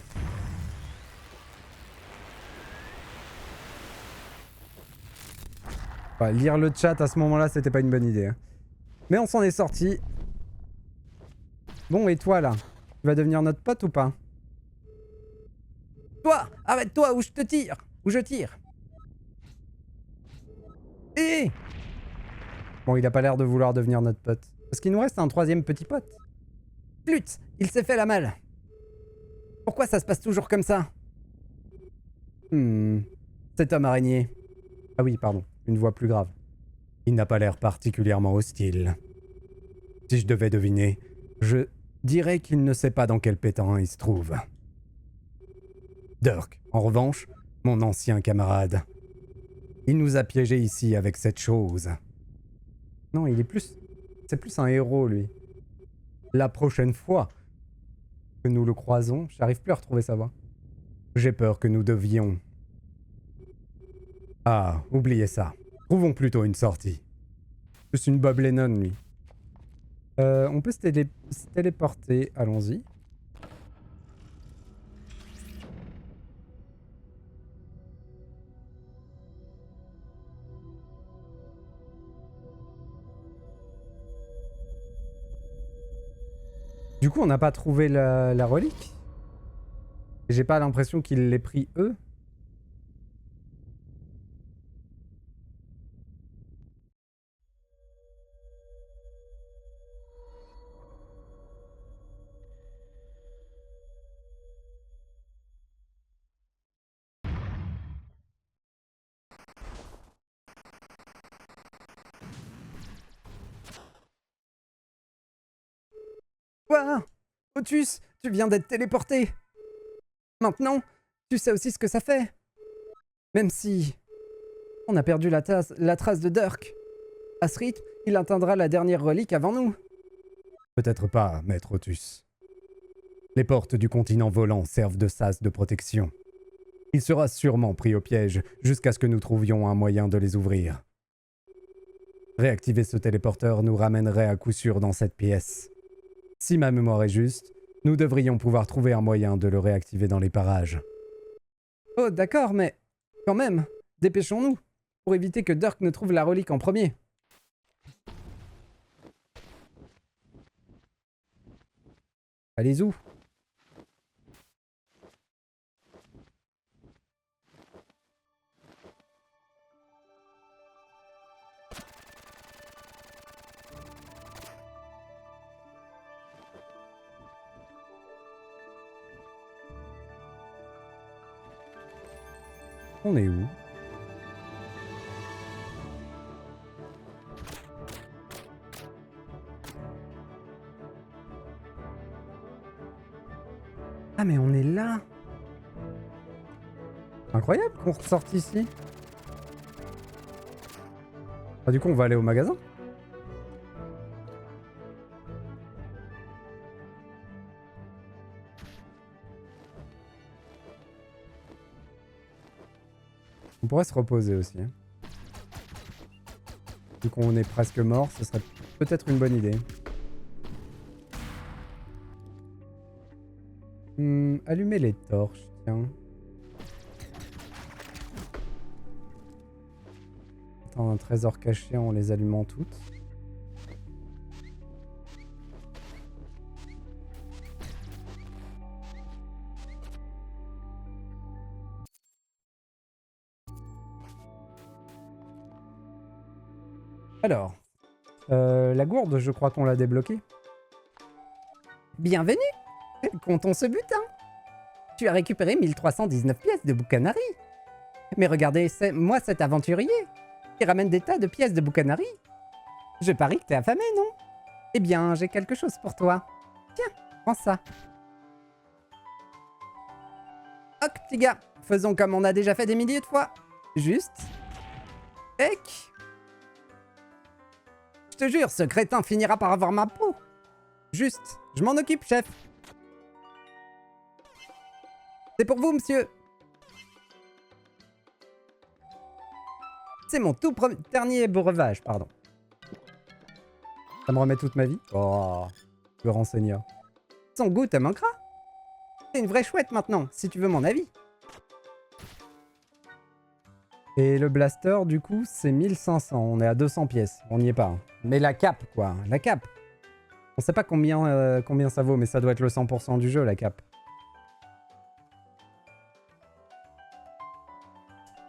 Speaker 1: Ouais, lire le chat à ce moment-là, c'était pas une bonne idée. Hein. Mais on s'en est sorti. Bon, et toi là? Tu vas devenir notre pote ou pas? Toi! Arrête-toi ou je te tire! Ou je tire! Eh! Bon, il a pas l'air de vouloir devenir notre pote. Parce qu'il nous reste un troisième petit pote. Flûte! Il s'est fait la malle! Pourquoi ça se passe toujours comme ça? Cet homme araignée. Ah oui, pardon. Une voix plus grave. Il n'a pas l'air particulièrement hostile. Si je devais deviner, je dirais qu'il ne sait pas dans quel pétrin il se trouve. Dirk, en revanche, mon ancien camarade. Il nous a piégés ici avec cette chose. Non, il est plus... C'est plus un héros, lui. La prochaine fois que nous le croisons, j'arrive plus à retrouver sa voix. J'ai peur que nous devions... Ah, oubliez ça. Trouvons plutôt une sortie. Plus une Bob Lennon, lui. On peut se téléporter. Allons-y. Du coup, on n'a pas trouvé la relique. J'ai pas l'impression qu'ils l'aient pris eux. Quoi? Otus, tu viens d'être téléporté. Maintenant, tu sais aussi ce que ça fait. Même si on a perdu la trace de Dirk. À ce rythme, il atteindra la dernière relique avant nous. Peut-être pas, maître Otus. Les portes du continent volant servent de sas de protection. Il sera sûrement pris au piège jusqu'à ce que nous trouvions un moyen de les ouvrir. Réactiver ce téléporteur nous ramènerait à coup sûr dans cette pièce. Si ma mémoire est juste, nous devrions pouvoir trouver un moyen de le réactiver dans les parages. Oh d'accord, mais quand même, dépêchons-nous, pour éviter que Dirk ne trouve la relique en premier. Allez où? On est où? Ah mais on est là. Incroyable qu'on ressorte ici. Ah, du coup on va aller au magasin. On pourrait se reposer aussi. Hein. Vu qu'on est presque mort, ce serait peut-être une bonne idée. Allumer les torches, tiens. Attends, un trésor caché en les allumant toutes. Alors, la gourde, je crois qu'on l'a débloquée.
Speaker 2: Bienvenue. Comptons ce butin. Tu as récupéré 1319 pièces de boucanarie. Mais regardez, c'est moi cet aventurier qui ramène des tas de pièces de boucanarie. Je parie que t'es affamé, non? Eh bien, j'ai quelque chose pour toi. Tiens, prends ça. Ok, petit gars, faisons comme on a déjà fait des milliers de fois. Juste... Ec. Je te jure, ce crétin finira par avoir ma peau. Juste, je m'en occupe, chef. C'est pour vous, monsieur. C'est mon tout dernier breuvage, pardon.
Speaker 1: Ça me remet toute ma vie. Oh, le renseigneur.
Speaker 2: Son goût te manquera. C'est une vraie chouette maintenant, si tu veux mon avis.
Speaker 1: Et le blaster, du coup, c'est 1500. On est à 200 pièces. On n'y est pas. Hein. Mais la cape, quoi. La cape. On sait pas combien, combien ça vaut, mais ça doit être le 100% du jeu, la cape.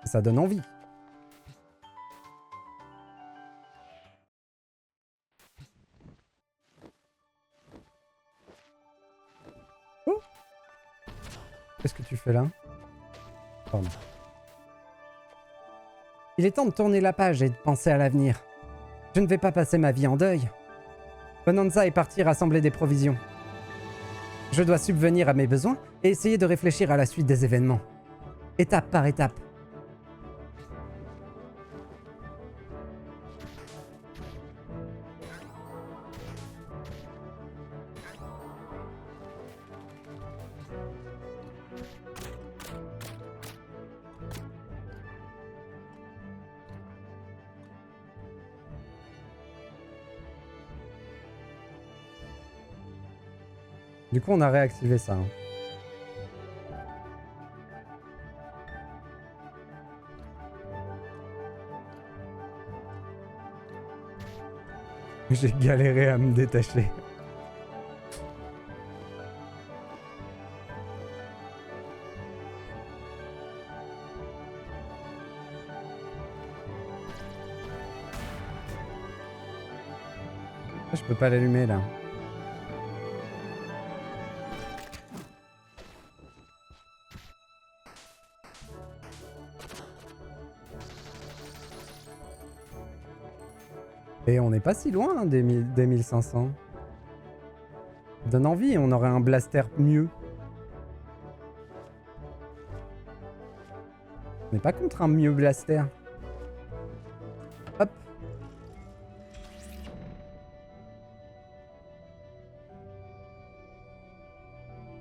Speaker 1: Ça donne envie. Oh, qu'est-ce que tu fais là? Pardon.
Speaker 2: Il est temps de tourner la page et de penser à l'avenir. Je ne vais pas passer ma vie en deuil. Bonanza est parti rassembler des provisions. Je dois subvenir à mes besoins et essayer de réfléchir à la suite des événements. Étape par étape.
Speaker 1: Du coup, on a réactivé ça. Hein. J'ai galéré à me détacher. Je peux pas l'allumer là. Et on n'est pas si loin hein, des 1500. Ça donne envie, on aurait un blaster mieux. On n'est pas contre un mieux blaster. Hop.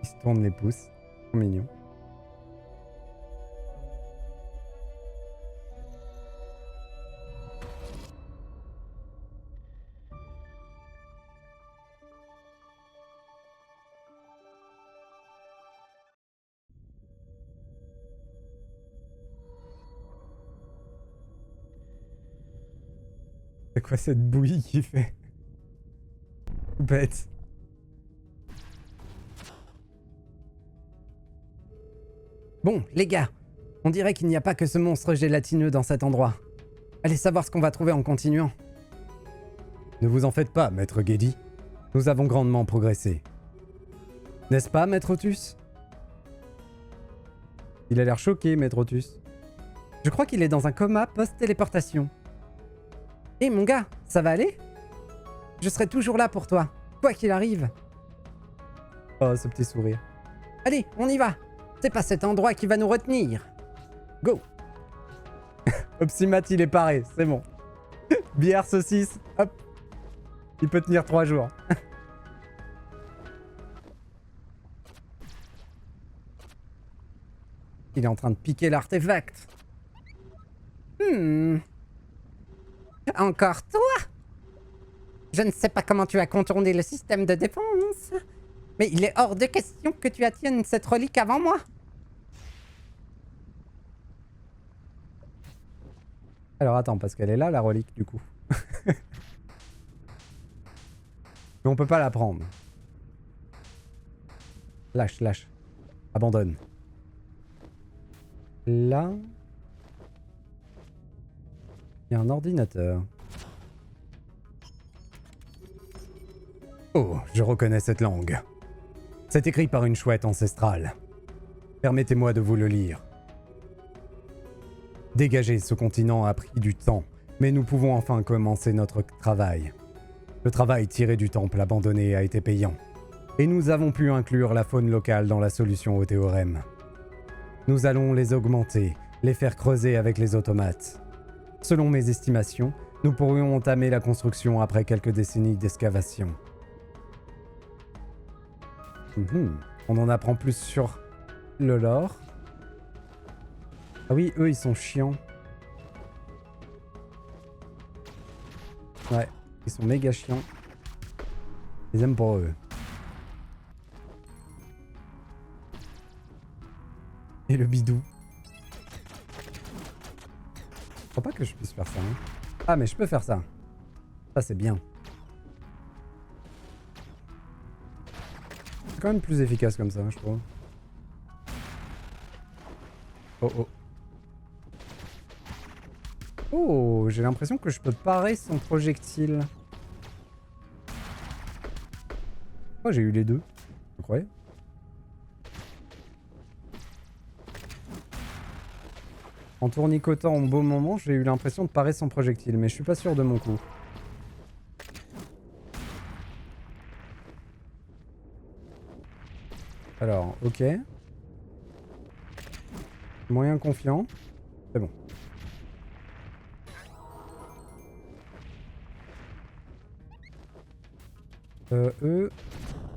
Speaker 1: Il se tourne les pouces. Trop mignon. C'est quoi cette bouillie qui fait? Bête.
Speaker 2: Bon, les gars, on dirait qu'il n'y a pas que ce monstre gélatineux dans cet endroit. Allez savoir ce qu'on va trouver en continuant.
Speaker 1: Ne vous en faites pas, maître Geddy. Nous avons grandement progressé. N'est-ce pas, maître Otus? Il a l'air choqué, maître Otus.
Speaker 2: Je crois qu'il est dans un coma post-téléportation. Hé mon gars, ça va aller? Je serai toujours là pour toi, quoi qu'il arrive.
Speaker 1: Oh, ce petit sourire.
Speaker 2: Allez, on y va. C'est pas cet endroit qui va nous retenir. Go.
Speaker 1: Opsimat, il est paré, c'est bon. Bière, saucisse, hop. Il peut tenir 3 jours.
Speaker 2: Il est en train de piquer l'artefact. Encore toi? Je ne sais pas comment tu as contourné le système de défense, mais il est hors de question que tu attiennes cette relique avant moi.
Speaker 1: Alors attends, parce qu'elle est là, la relique, du coup. Mais on peut pas la prendre. Lâche, lâche. Abandonne. Là... il y a un ordinateur. Oh, je reconnais cette langue. C'est écrit par une chouette ancestrale. Permettez-moi de vous le lire. Dégager ce continent a pris du temps, mais nous pouvons enfin commencer notre travail. Le travail tiré du temple abandonné a été payant, et nous avons pu inclure la faune locale dans la solution au théorème. Nous allons les augmenter, les faire creuser avec les automates. Selon mes estimations, nous pourrions entamer la construction après quelques décennies d'excavation. On en apprend plus sur le lore. Ah oui, eux, ils sont chiants. Ouais, ils sont méga chiants. Ils aiment pas eux. Et le bidou. Je crois pas que je puisse faire ça. Hein. Ah, mais je peux faire ça. Ça, c'est bien. C'est quand même plus efficace comme ça, je trouve. Oh oh. Oh, j'ai l'impression que je peux parer son projectile. Oh, j'ai eu les deux. Incroyable. En tournicotant au beau moment, j'ai eu l'impression de parer son projectile, mais je suis pas sûr de mon coup. Alors, ok. Moyen confiant. C'est bon. Eux,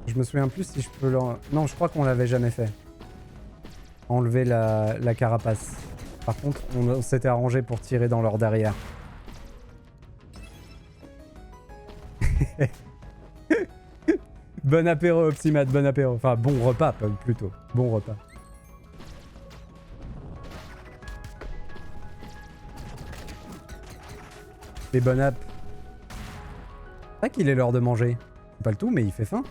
Speaker 1: je me souviens plus si je peux leur... Non, je crois qu'on l'avait jamais fait. Enlever la carapace. Par contre, on s'était arrangé pour tirer dans leur derrière. Bon apéro, Opsimat, bon apéro. Enfin, bon repas, plutôt. Bon repas. Les bon app. C'est vrai qu'il est l'heure de manger. C'est pas le tout, mais il fait faim.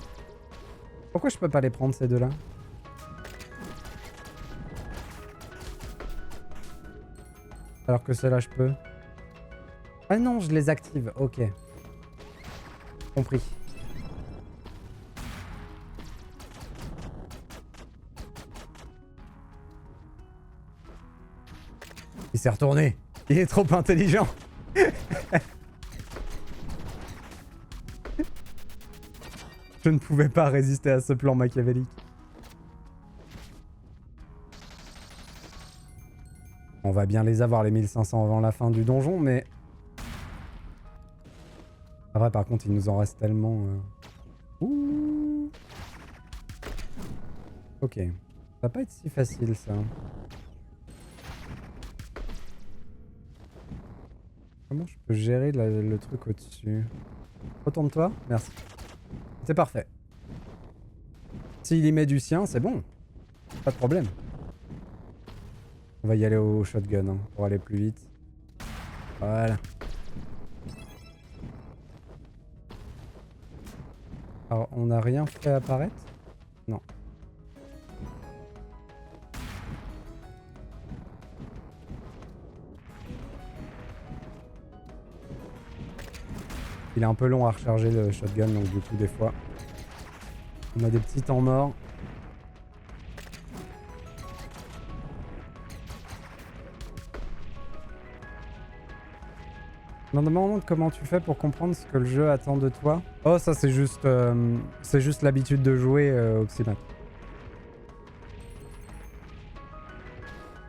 Speaker 1: Pourquoi je peux pas les prendre, ces deux-là? Alors que ceux-là, je peux. Ah non, je les active. Ok. Compris. Il s'est retourné. Il est trop intelligent. Je ne pouvais pas résister à ce plan machiavélique. On va bien les avoir, les 1500 avant la fin du donjon, mais... Après, par contre, il nous en reste tellement... Ouh. Ok. Ça va pas être si facile, ça. Comment je peux gérer le truc au-dessus? Retourne-toi. Merci. C'est parfait. S'il y met du sien, c'est bon. Pas de problème. On va y aller au shotgun hein, pour aller plus vite. Voilà. Alors, on n'a rien fait apparaître? Non. Il est un peu long à recharger le shotgun, donc du coup, des fois, on a des petits temps morts. Je me demande comment tu fais pour comprendre ce que le jeu attend de toi. Oh, ça c'est juste l'habitude de jouer Oxymat.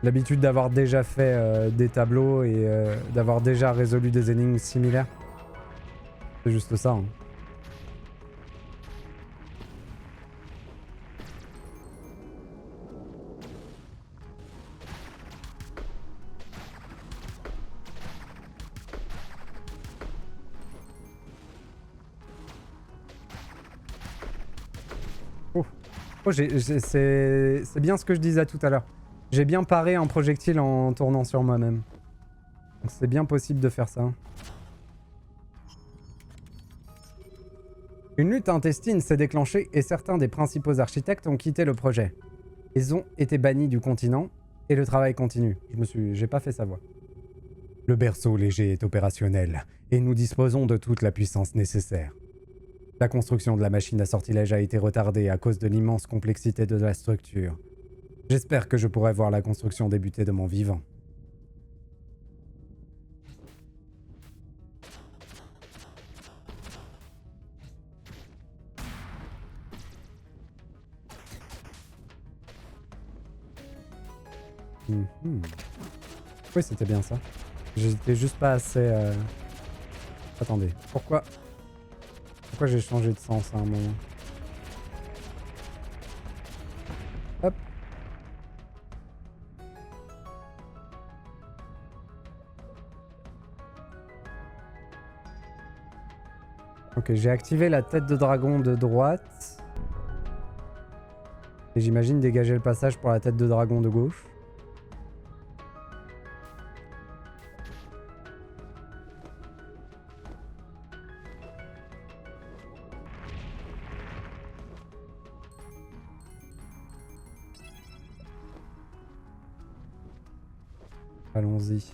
Speaker 1: L'habitude d'avoir déjà fait des tableaux et d'avoir déjà résolu des énigmes similaires. C'est juste ça. Hein. Oh, c'est bien ce que je disais tout à l'heure. J'ai bien paré un projectile en tournant sur moi-même. Donc c'est bien possible de faire ça. Une lutte intestine s'est déclenchée et certains des principaux architectes ont quitté le projet. Ils ont été bannis du continent et le travail continue. J'ai pas fait sa voix. Le berceau léger est opérationnel et nous disposons de toute la puissance nécessaire. La construction de la machine à sortilège a été retardée à cause de l'immense complexité de la structure. J'espère que je pourrai voir la construction débuter de mon vivant. Oui, c'était bien ça. J'étais juste pas assez... Attendez, pourquoi j'ai changé de sens à un moment? Hop. Ok, j'ai activé la tête de dragon de droite. Et j'imagine dégager le passage pour la tête de dragon de gauche. Allons-y.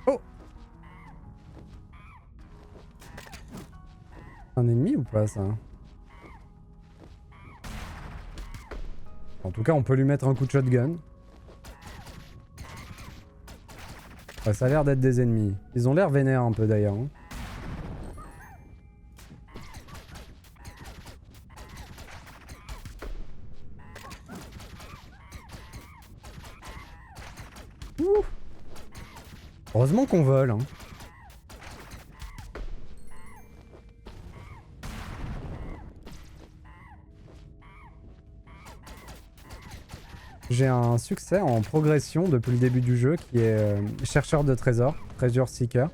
Speaker 1: Oh! Un ennemi ou pas ça? En tout cas, on peut lui mettre un coup de shotgun. Ouais, ça a l'air d'être des ennemis. Ils ont l'air vénères un peu d'ailleurs. Hein. Ouh. Heureusement qu'on vole. Hein. J'ai un succès en progression depuis le début du jeu qui est chercheur de trésors, treasure seeker.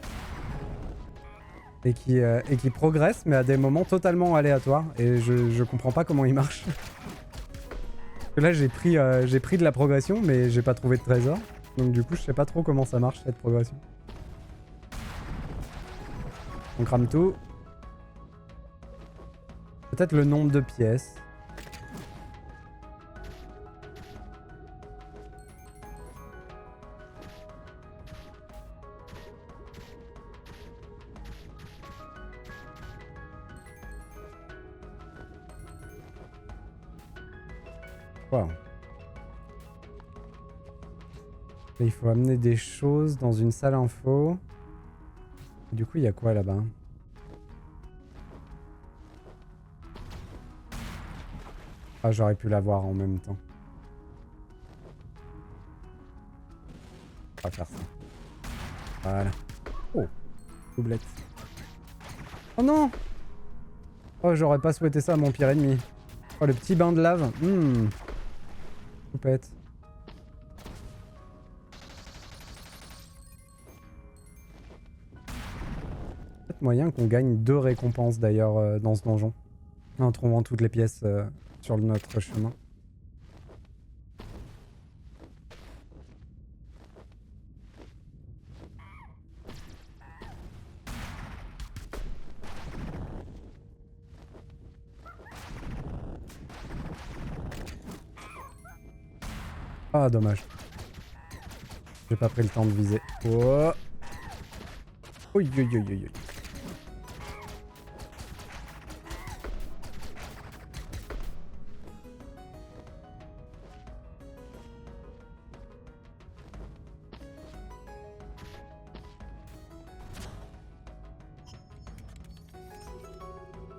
Speaker 1: Et qui progresse mais à des moments totalement aléatoires. Et je comprends pas comment il marche. Parce que là j'ai pris de la progression mais j'ai pas trouvé de trésor. Donc du coup je sais pas trop comment ça marche cette progression. On crame tout. Peut-être le nombre de pièces. Wow. Et il faut amener des choses dans une salle info. Et du coup, il y a quoi là-bas? Ah, j'aurais pu l'avoir en même temps. On va faire ça. Voilà. Oh, doublette. Oh non! Oh, j'aurais pas souhaité ça à mon pire ennemi. Oh, le petit bain de lave. Coupette. Peut-être moyen qu'on gagne 2 récompenses d'ailleurs dans ce donjon. En trouvant toutes les pièces sur notre chemin. Ah, dommage. J'ai pas pris le temps de viser. Oh. Oui, oui, oui, oui, oui.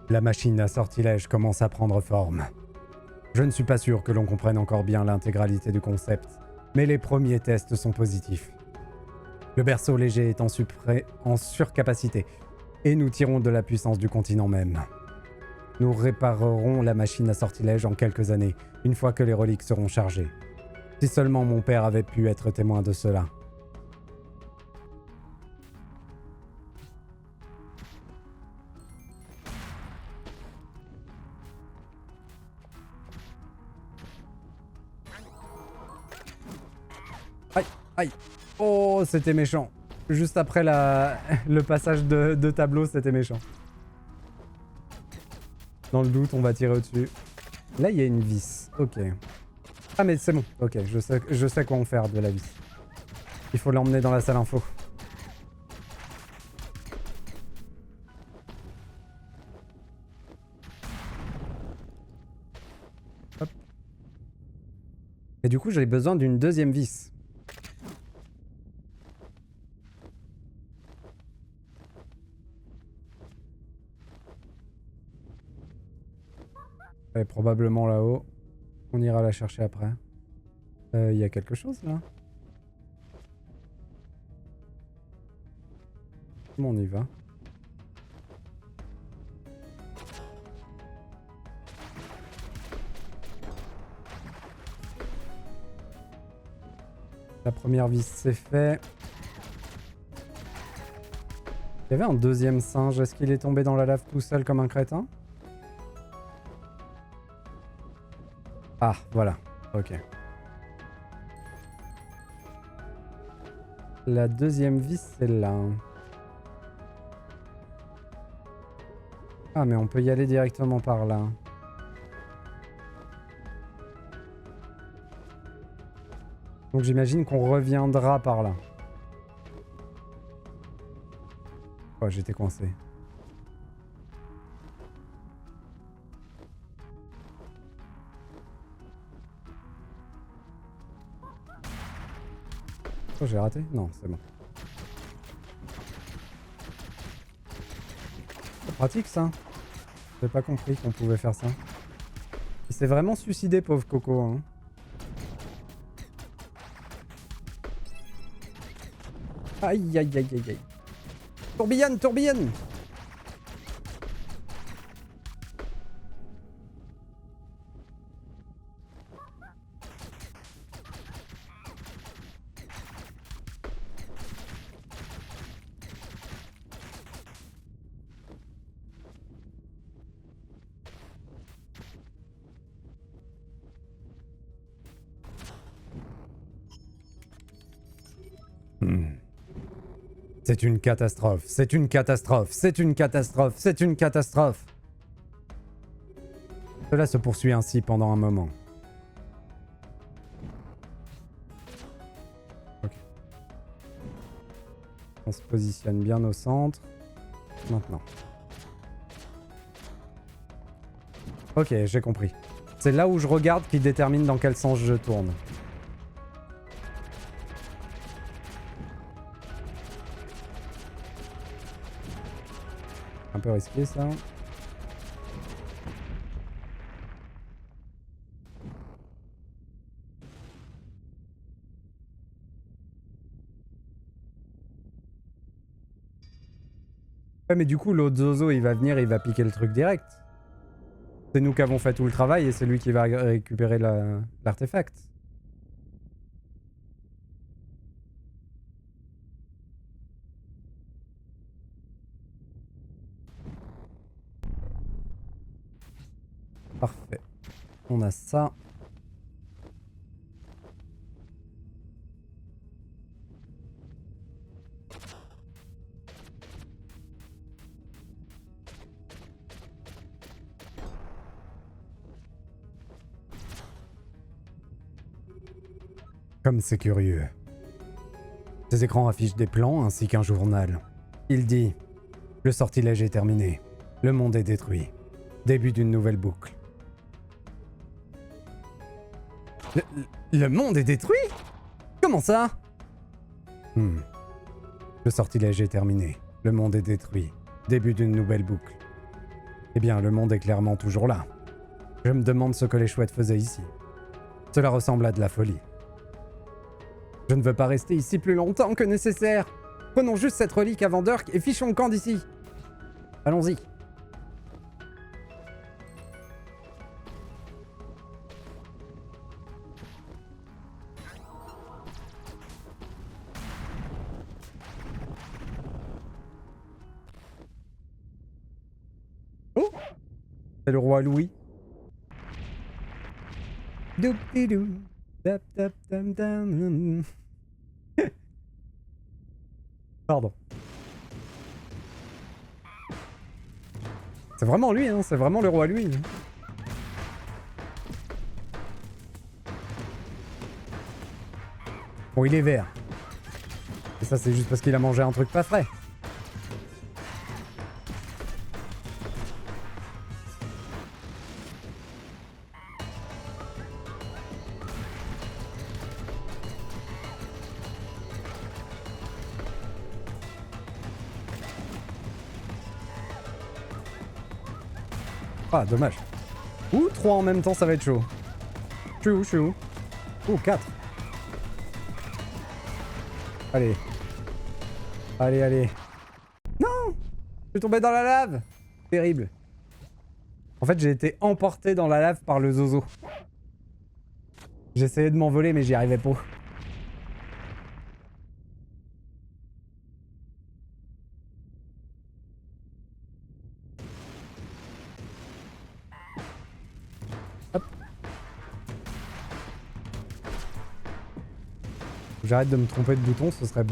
Speaker 1: La machine à sortilège commence à prendre forme. Je ne suis pas sûr que l'on comprenne encore bien l'intégralité du concept, mais les premiers tests sont positifs. Le berceau léger est en surcapacité, et nous tirons de la puissance du continent même. Nous réparerons la machine à sortilège en quelques années, une fois que les reliques seront chargées. Si seulement mon père avait pu être témoin de cela. Aïe, aïe. Oh, c'était méchant. Juste après le passage de tableau, c'était méchant. Dans le doute, on va tirer au-dessus. Là, il y a une vis. Ok. Ah, mais c'est bon. Ok, je sais quoi en faire de la vis. Il faut l'emmener dans la salle info. Hop. Et du coup, j'ai besoin d'une deuxième vis. Elle est probablement là-haut. On ira la chercher après. Il y a quelque chose là? Comment on y va? La première vis c'est fait. Il y avait un deuxième singe. Est-ce qu'il est tombé dans la lave tout seul comme un crétin? Ah, voilà. Ok. La deuxième vis, c'est là. Ah, mais on peut y aller directement par là. Donc j'imagine qu'on reviendra par là. Oh, j'étais coincé. Oh, j'ai raté? Non, c'est bon. C'est pratique ça. J'ai pas compris qu'on pouvait faire ça. Il s'est vraiment suicidé, pauvre Coco. Hein. Aïe, aïe, aïe, aïe, aïe. Tourbillonne, tourbillonne! C'est une catastrophe, c'est une catastrophe, c'est une catastrophe, c'est une catastrophe. Cela se poursuit ainsi pendant un moment. Ok. On se positionne bien au centre. Maintenant. Ok, j'ai compris. C'est là où je regarde qui détermine dans quel sens je tourne. Un peu risqué ça. Ouais, mais du coup, l'autre Zozo, il va venir et il va piquer le truc direct. C'est nous qui avons fait tout le travail et c'est lui qui va récupérer l'artefact. Parfait. On a ça. Comme c'est curieux. Ces écrans affichent des plans ainsi qu'un journal. Il dit « Le sortilège est terminé. Le monde est détruit. Début d'une nouvelle boucle. » Le monde est détruit? Comment ça? Le sortilège est terminé. Le monde est détruit. Début d'une nouvelle boucle. Eh bien, le monde est clairement toujours là. Je me demande ce que les chouettes faisaient ici. Cela ressemble à de la folie. Je ne veux pas rester ici plus longtemps que nécessaire. Prenons juste cette relique avant Dirk et fichons le camp d'ici. Allons-y. Oh! C'est le roi Louis. Doupidou. Dap, dap, dam, dam. Pardon. C'est vraiment lui, hein, c'est vraiment le roi Louis. Bon, il est vert. Et ça, c'est juste parce qu'il a mangé un truc pas frais. Ah, dommage. Ouh, 3 en même temps, ça va être chaud. Je suis où? Ouh, 4. Allez. Allez, allez. Non! Je suis tombé dans la lave! Terrible. En fait, j'ai été emporté dans la lave par le zozo. J'essayais de m'envoler, mais j'y arrivais pas. J'arrête de me tromper de bouton, ce serait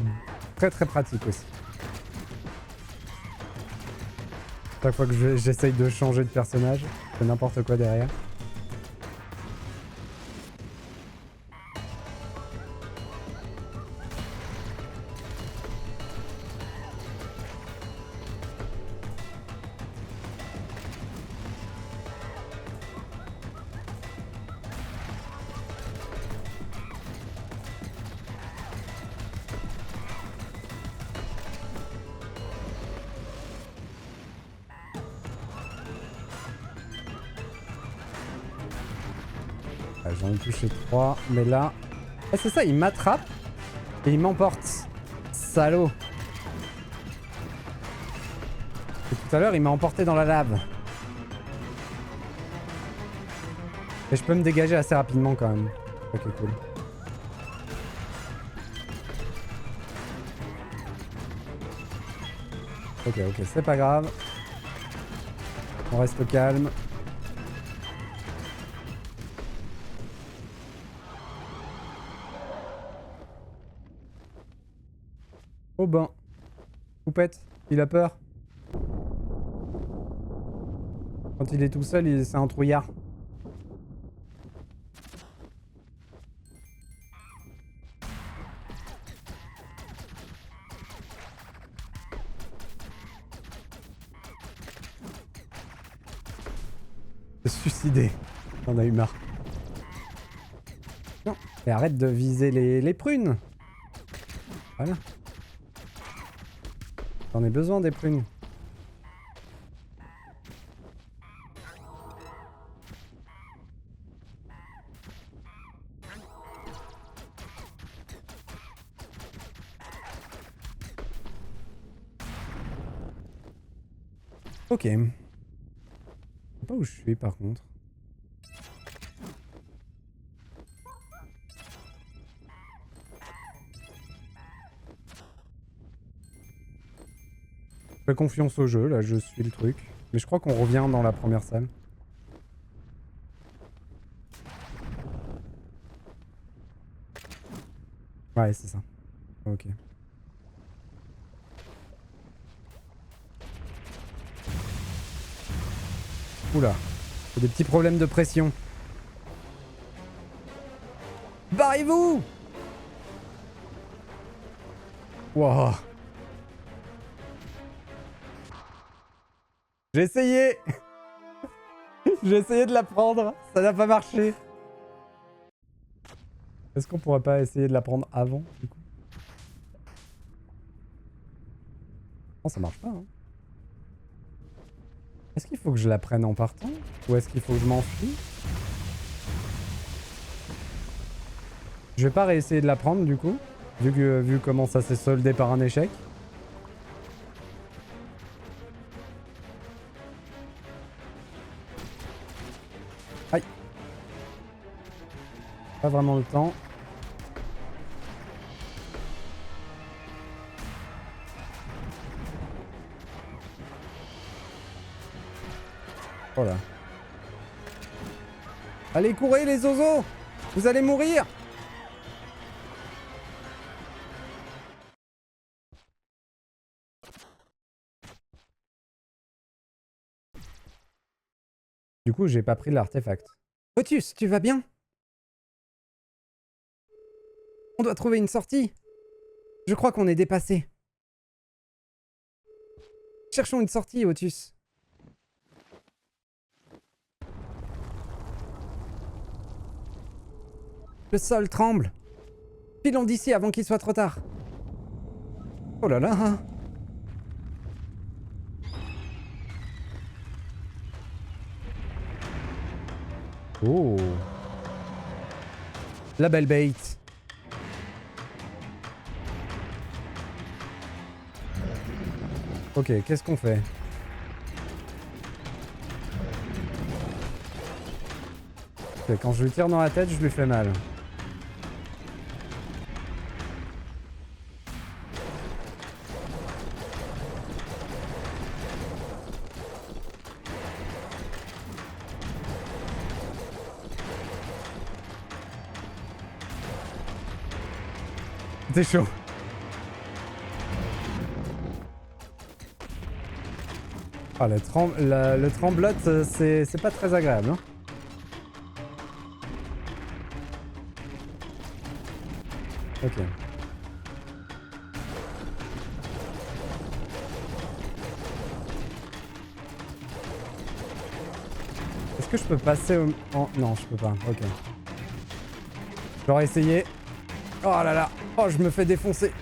Speaker 1: très très pratique aussi. Chaque fois que j'essaye de changer de personnage, je fais n'importe quoi derrière. J'en ai touché 3, mais là... Ah, c'est ça, il m'attrape et il m'emporte. Salaud. Et tout à l'heure, il m'a emporté dans la lave. Et je peux me dégager assez rapidement quand même. Ok, cool. Ok, ok, c'est pas grave. On reste calme. Oh ben, Poupette, il a peur. Quand il est tout seul, c'est un trouillard. Se suicider. On a eu marre. Non, et arrête de viser les prunes. Voilà. J'en ai besoin des prunes. Ok. Je sais pas où je suis par contre. Je fais confiance au jeu, là je suis le truc. Mais je crois qu'on revient dans la première salle. Ouais, c'est ça. Ok. Oula. J'ai des petits problèmes de pression. Barrez-vous! Wow. J'ai essayé. J'ai essayé de la prendre. Ça n'a pas marché. Est-ce qu'on pourrait pas essayer de la prendre avant, du coup? Non, ça marche pas, hein. Est-ce qu'il faut que je la prenne en partant? Ou est-ce qu'il faut que je m'enfuis? Je vais pas réessayer de la prendre, du coup. Vu comment ça s'est soldé par un échec. Aïe. Pas vraiment le temps. Voilà. Allez, courez les zozos! Vous allez mourir! Du coup, j'ai pas pris l'artefact. Otus, tu vas bien? On doit trouver une sortie. Je crois qu'on est dépassé. Cherchons une sortie, Otus. Le sol tremble. Filons d'ici avant qu'il soit trop tard. Oh là là. Oh. La belle bait. Ok, qu'est-ce qu'on fait? Ok, quand je lui tire dans la tête, je lui fais mal. C'est chaud. Ah, le tremblote, c'est pas très agréable, hein. Ok. Est-ce que je peux passer au... Non, je peux pas. Ok. J'aurais essayé. Oh là là. Oh, je me fais défoncer.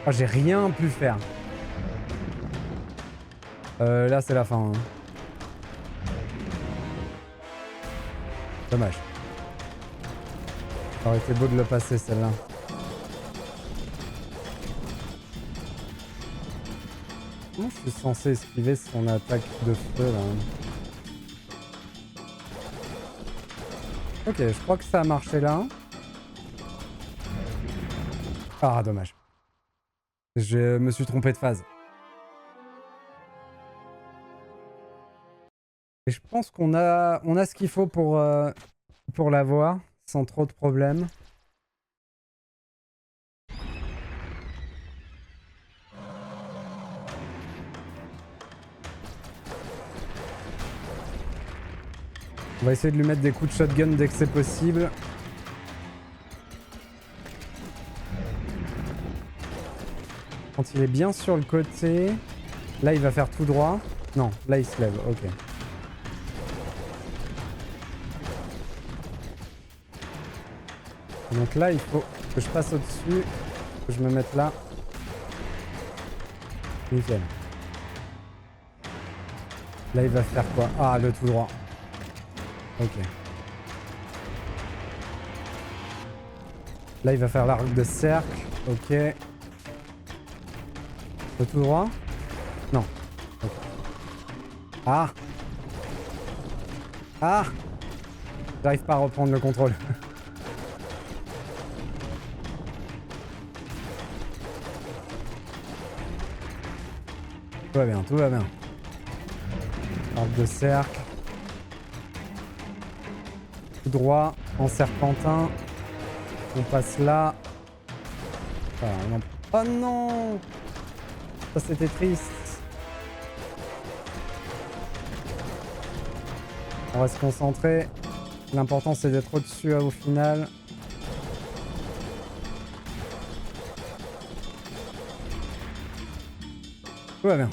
Speaker 1: Oh, j'ai rien pu faire. Là, c'est la fin. Hein. Dommage. Ça aurait été beau de le passer, celle-là. Comment je suis censé esquiver son attaque de feu, là? Ok, je crois que ça a marché là. Ah, dommage. Je me suis trompé de phase. Et je pense qu'on a ce qu'il faut pour l'avoir, sans trop de problèmes. On va essayer de lui mettre des coups de shotgun dès que c'est possible. Quand il est bien sur le côté... Là, il va faire tout droit. Non, là, il se lève. Ok. Donc là, il faut que je passe au-dessus. Que je me mette là. Nickel. Là, il va faire quoi? Ah, le tout droit. Ok. Là, il va faire l'arc de cercle. Ok. Le tout droit? Non. Okay. Ah! Ah! J'arrive pas à reprendre le contrôle. Tout va bien, tout va bien. Arc de cercle. Tout droit, en serpentin. On passe là. Oh non! Ça c'était triste. On va se concentrer. L'important c'est d'être au-dessus au final. Tout va bien.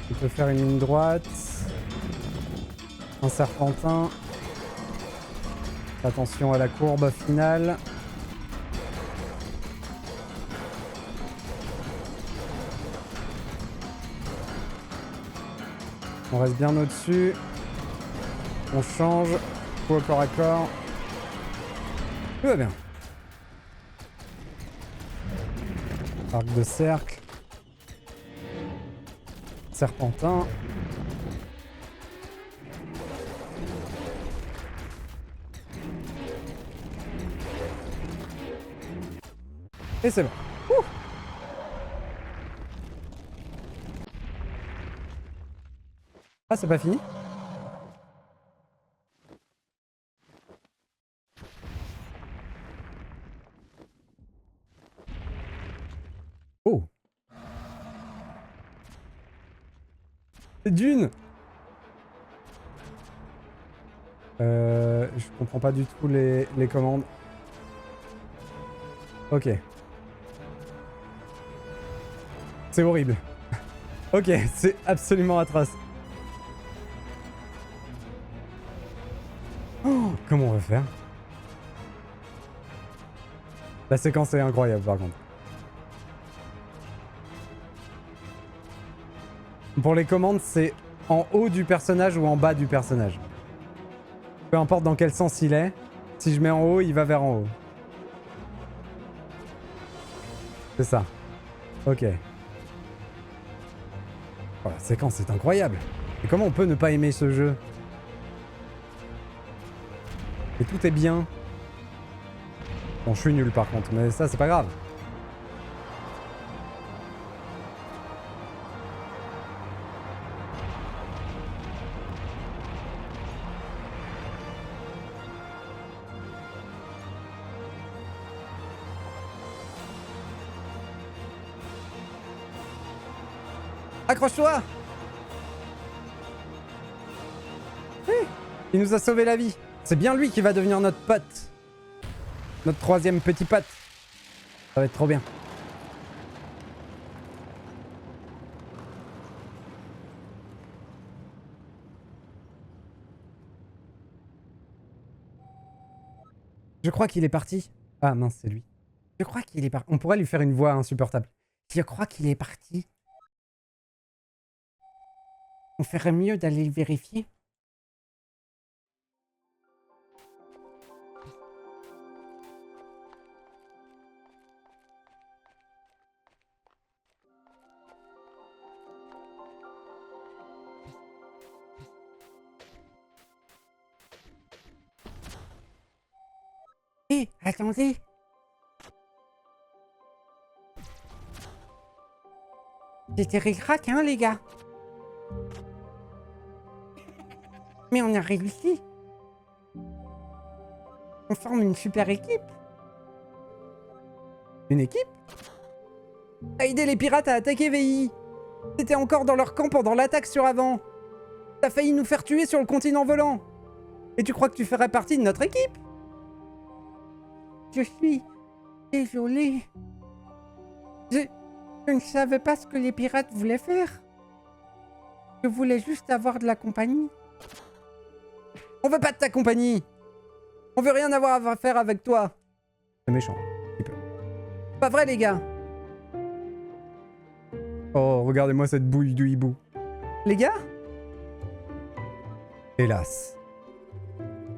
Speaker 1: On peut faire une ligne droite. Un serpentin. Attention à la courbe finale. On reste bien au-dessus. On change. Coup au corps à corps. Tout va bien. Arc de cercle. Serpentin. Et c'est bon. Ouh. Ah, c'est pas fini? Oh. C'est d'une. Je comprends pas du tout les commandes. Ok. C'est horrible. Ok, c'est absolument atroce. Oh, comment on va faire? La séquence est incroyable par contre. Pour les commandes, c'est en haut du personnage ou en bas du personnage. Peu importe dans quel sens il est. Si je mets en haut, il va vers en haut. C'est ça. Ok. Oh, la séquence est incroyable. Et comment on peut ne pas aimer ce jeu? Et tout est bien. Bon, je suis nul par contre, mais ça, c'est pas grave. Accroche-toi! Il nous a sauvé la vie. C'est bien lui qui va devenir notre pote. Notre troisième petit pote. Ça va être trop bien. Je crois qu'il est parti. Ah mince, c'est lui. Je crois qu'il est parti. On pourrait lui faire une voix insupportable. Je crois qu'il est parti. On ferait mieux d'aller le vérifier. Hé, attendez. C'était ric-rac, hein, les gars. Mais on a réussi. On forme une super équipe. Une équipe? T'as aidé les pirates à attaquer VI. T'étais encore dans leur camp pendant l'attaque sur avant. T'as failli nous faire tuer sur le continent volant. Et tu crois que tu ferais partie de notre équipe? Je suis désolé. Je ne savais pas ce que les pirates voulaient faire. Je voulais juste avoir de la compagnie. On veut pas de ta compagnie. On veut rien avoir à faire avec toi. C'est méchant. Un peu. Pas vrai, les gars. Oh, regardez-moi cette bouille de hibou. Les gars? Hélas.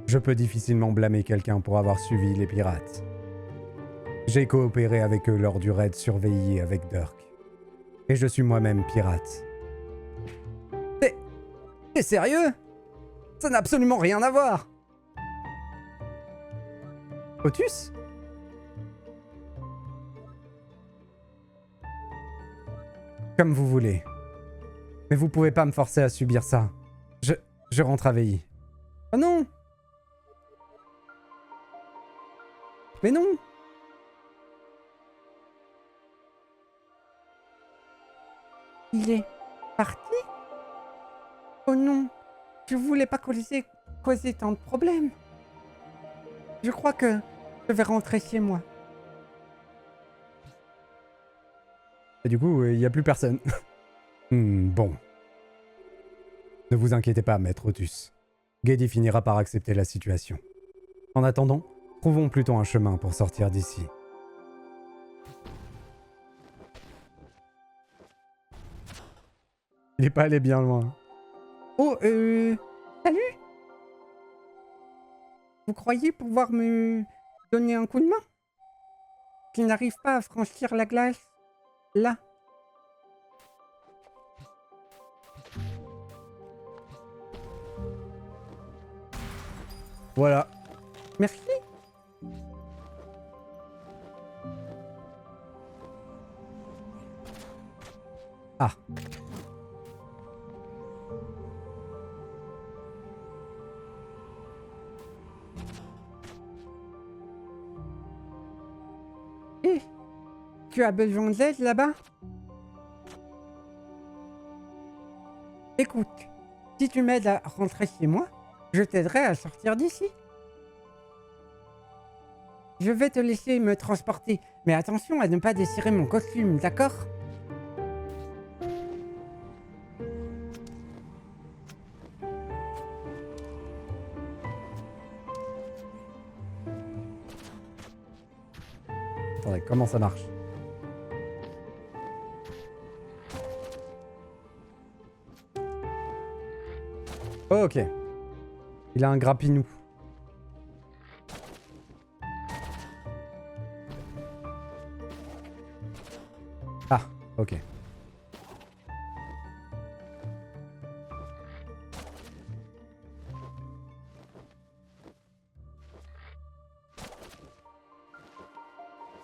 Speaker 1: Je peux difficilement blâmer quelqu'un pour avoir suivi les pirates. J'ai coopéré avec eux lors du raid surveillé avec Dirk. Et je suis moi-même pirate. T'es sérieux? Ça n'a absolument rien à voir. Otus? Comme vous voulez. Mais vous pouvez pas me forcer à subir ça. Je rentre à VI. Oh non! Mais non! Il est parti? Oh non! Je voulais pas causer tant de problèmes. Je crois que je vais rentrer chez moi. Et du coup, il n'y a plus personne. Bon. Ne vous inquiétez pas, maître Otus. Geddy finira par accepter la situation. En attendant, trouvons plutôt un chemin pour sortir d'ici. Il est pas allé bien loin.
Speaker 2: Oh, salut. Vous croyez pouvoir me donner un coup de main? Je n'arrive pas à franchir la glace. Là.
Speaker 1: Voilà.
Speaker 2: Merci.
Speaker 1: Ah.
Speaker 2: Hé, tu as besoin d'aide là-bas? Écoute, si tu m'aides à rentrer chez moi, je t'aiderai à sortir d'ici. Je vais te laisser me transporter, mais attention à ne pas desserrer mon costume, d'accord?
Speaker 1: Attendez, comment ça marche? Oh, ok. Il a un grappinou. Ah, ok.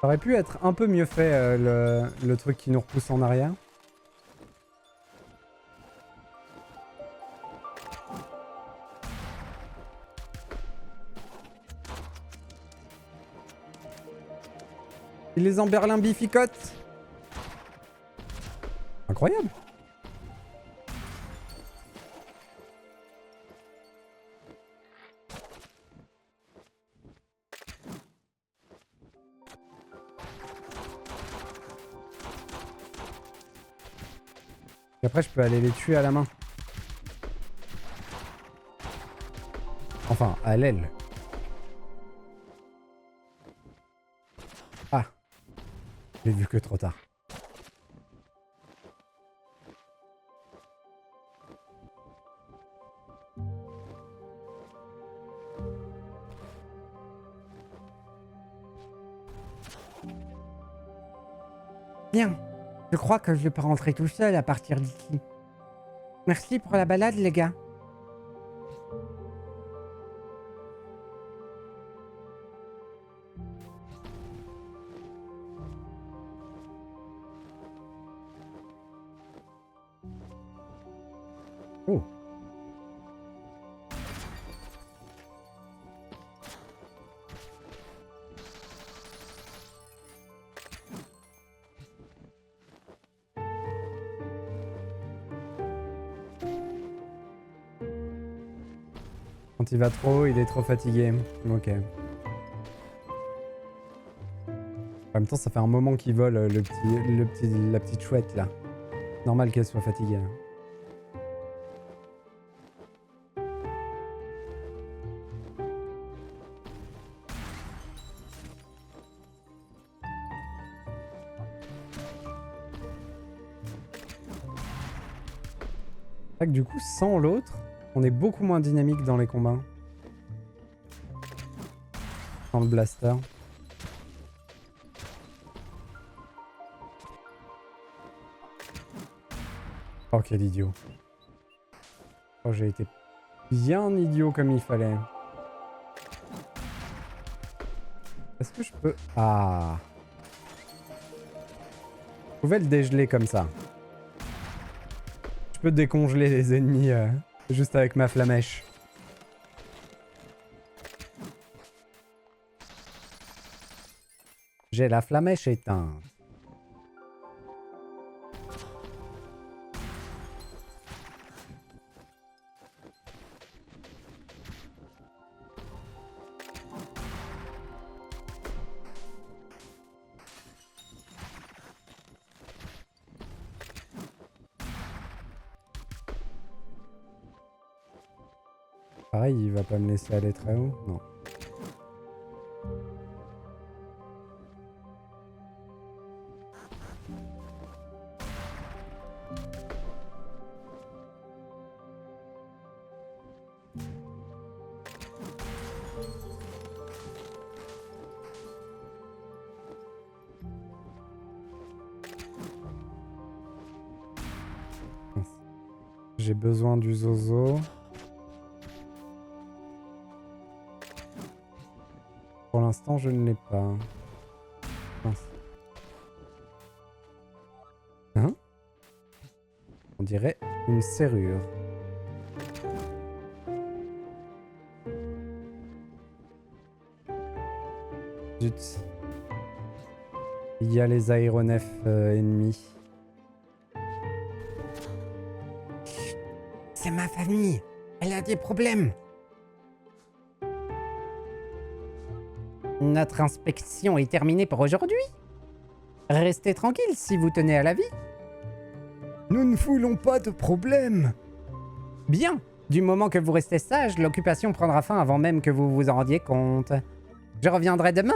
Speaker 1: Ça aurait pu être un peu mieux fait, le truc qui nous repousse en arrière. Il les emberlin bificote. Incroyable. Et après, je peux aller les tuer à la main. Enfin, à l'aile. Ah. J'ai vu que trop tard.
Speaker 2: Bien, je crois que je peux rentrer tout seul à partir d'ici. Merci pour la balade, les gars.
Speaker 1: Oh. Quand il va trop, il est trop fatigué. Ok. En même temps, ça fait un moment qu'il vole la petite chouette là. Normal qu'elle soit fatiguée. C'est vrai que du coup, sans l'autre, on est beaucoup moins dynamique dans les combats. Sans le blaster. Oh, quel idiot. Oh, j'ai été bien idiot comme il fallait. Est-ce que je peux... Ah. Je pouvais le dégeler comme ça. Je peux décongeler les ennemis juste avec ma flamèche. J'ai la flamèche éteinte. Pareil, il va pas me laisser aller très haut. Non. J'ai besoin du zozo. Pour l'instant, je ne l'ai pas. Mince. Hein? On dirait une serrure. Zut. Il y a les aéronefs ennemis.
Speaker 2: C'est ma famille. Elle a des problèmes. Notre inspection est terminée pour aujourd'hui. Restez tranquille si vous tenez à la vie.
Speaker 1: Nous ne voulons pas de problème.
Speaker 2: Bien. Du moment que vous restez sage, l'occupation prendra fin avant même que vous vous en rendiez compte. Je reviendrai demain.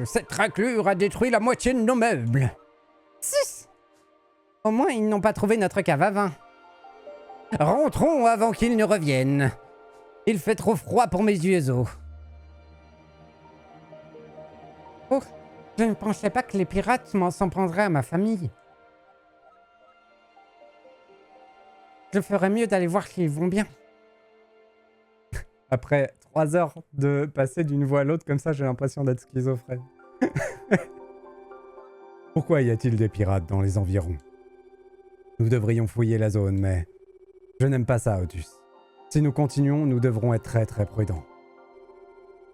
Speaker 2: Cette raclure a détruit la moitié de nos meubles. 6. Au moins, ils n'ont pas trouvé notre cave à vin. Rentrons avant qu'ils ne reviennent. Il fait trop froid pour mes yeux. Oh, je ne pensais pas que les pirates s'en prendraient à ma famille. Je ferais mieux d'aller voir s'ils vont bien.
Speaker 1: Après 3 heures de passer d'une voix à l'autre comme ça, j'ai l'impression d'être schizophrène. Pourquoi y a-t-il des pirates dans les environs? Nous devrions fouiller la zone, mais je n'aime pas ça, Otus. Si nous continuons, nous devrons être très très prudents.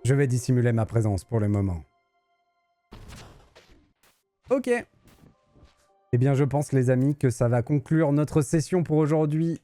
Speaker 1: Je vais dissimuler ma présence pour le moment. Ok. Eh bien, je pense, les amis, que ça va conclure notre session pour aujourd'hui.